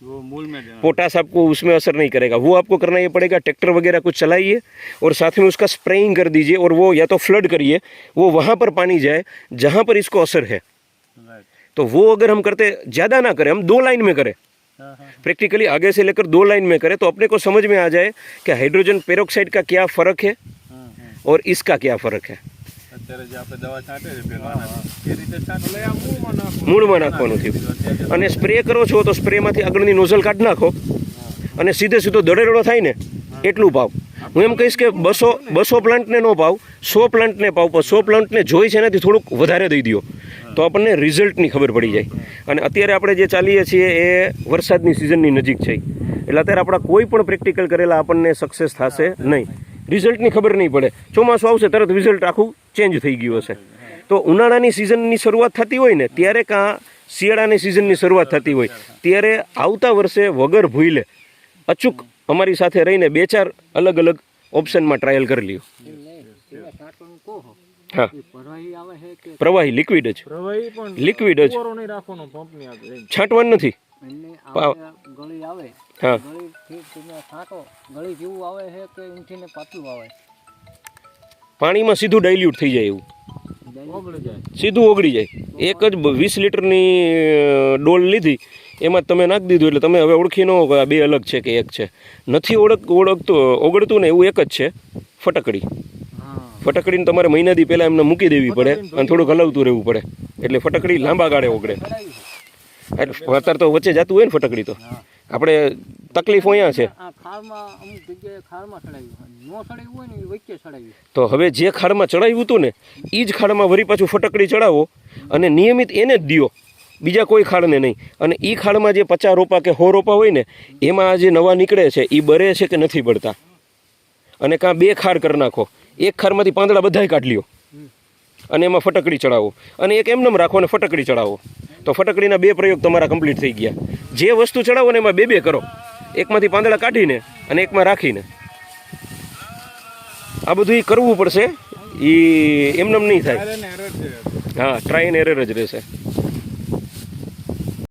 वो मूल में देना। पोटास आपको उसमें असर नहीं करेगा। वो आपको करना ये पड़ेगा, ट्रैक्टर वगैरह कुछ चलाइए और साथ में उसका स्प्रेइंग कर दीजिए, और वो या तो फ्लड करिए, वो वहाँ पर पानी जाए जहाँ पर इसको असर है। तो वो अगर हम करते, ज़्यादा ना करें, हम 2 लाइन में करें, प्रैक्टिकली आगे से लेकर 2 लाइन में करें, तो अपने को समझ में आ जाए कि हाइड्रोजन पेरोक्साइड का क्या फ़र्क है और इसका क्या फ़र्क है। મૂળમાં નાખવાનું થયું અને સ્પ્રે કરો છો તો સ્પ્રેમાંથી આગળની નોઝલ કાઢી નાખો અને સીધો દડેરડો થાય ને એટલું પાવ. હું એમ કહીશ કે 200 પ્લાન્ટને ન પાવ, 100 પ્લાન્ટને પાવ, પણ 100 પ્લાન્ટને જોઈ છે એનાથી થોડુંક વધારે દઈ દો તો આપણને રિઝલ્ટની ખબર પડી જાય. અને અત્યારે આપણે જે ચાલીએ છીએ એ વરસાદની સિઝનની નજીક છે, એટલે અત્યારે આપણા કોઈ પણ પ્રેક્ટિકલ કરેલા આપણને સક્સેસ થશે નહીં, રિઝલ્ટની ખબર નહીં પડે. ચોમાસું આવશે તરત રિઝલ્ટ આખું ચેન્જ થઈ ગયું હશે. તો ઉનાળાની સિઝનની શરૂઆત થતી હોય ને ત્યારે કાં શિયાળાની સિઝનની શરૂઆત થતી હોય ત્યારે આવતા વર્ષે વગર ભૂલે અચૂક અમારી સાથે રહીને 2-4 અલગ અલગ ઓપ્શનમાં ટ્રાયલ કરી લ્યો. હા, પ્રવાહી લિક્વિડ જ, લિક્વિડ જ છાંટવાનું નથી. હા, પાણીમાં સીધું ડાયલ્યુટ થઈ જાય, એવું સીધું ઓગળી જાય. એક જ 20 લીટરની ડોલ લીધી, એમાં તમે નાખી દીધું, એટલે તમે હવે ઓળખી ન હો કે આ 2 અલગ છે કે એક છે. નથી ઓગળતું ને એવું એક જ છે ફટકડી. ફટકડીને તમારે મહિનાથી પહેલાં એમને મૂકી દેવી પડે અને થોડુંક હલાવતું રહેવું પડે, એટલે ફટકડી લાંબા ગાળે ઓગળે. અત્યારે તો વચ્ચે જતું હોય ને ફટકડી, તો આપણે તકલીફ અહીંયા છે. તો હવે જે ખાડમાં ચડાવ્યું હતું ને એ જ ખાડમાં વળી પાછું ફટકડી ચડાવો અને નિયમિત એને જ દિયો, બીજા કોઈ ખાડને નહીં. અને એ ખાડમાં જે 50 રોપા કે 100 રોપા હોય ને એમાં જે નવા નીકળે છે એ બરે છે કે નથી બળતા, અને કાં 2 ખાડ કરી નાખો, એક ખાડમાંથી પાંદડા બધાય કાઢી લ્યો અને એમાં ફટકડી ચડાવો, અને એક એમનેમ રાખો અને ફટકડી ચડાવો. તો ફટકડીના 2 પ્રયોગ તમારા કમ્પ્લીટ થઈ ગયા. જે વસ્તુ ચડાવો ને એમાં 2 કરો, એકમાંથી પાંદડા કાઢીને અને એકમાં રાખીને. આ બધું કરવું પડશે, એ એમનેમ નહીં થાય. હા, ટ્રાય એન્ડ એરર જ રહેશે.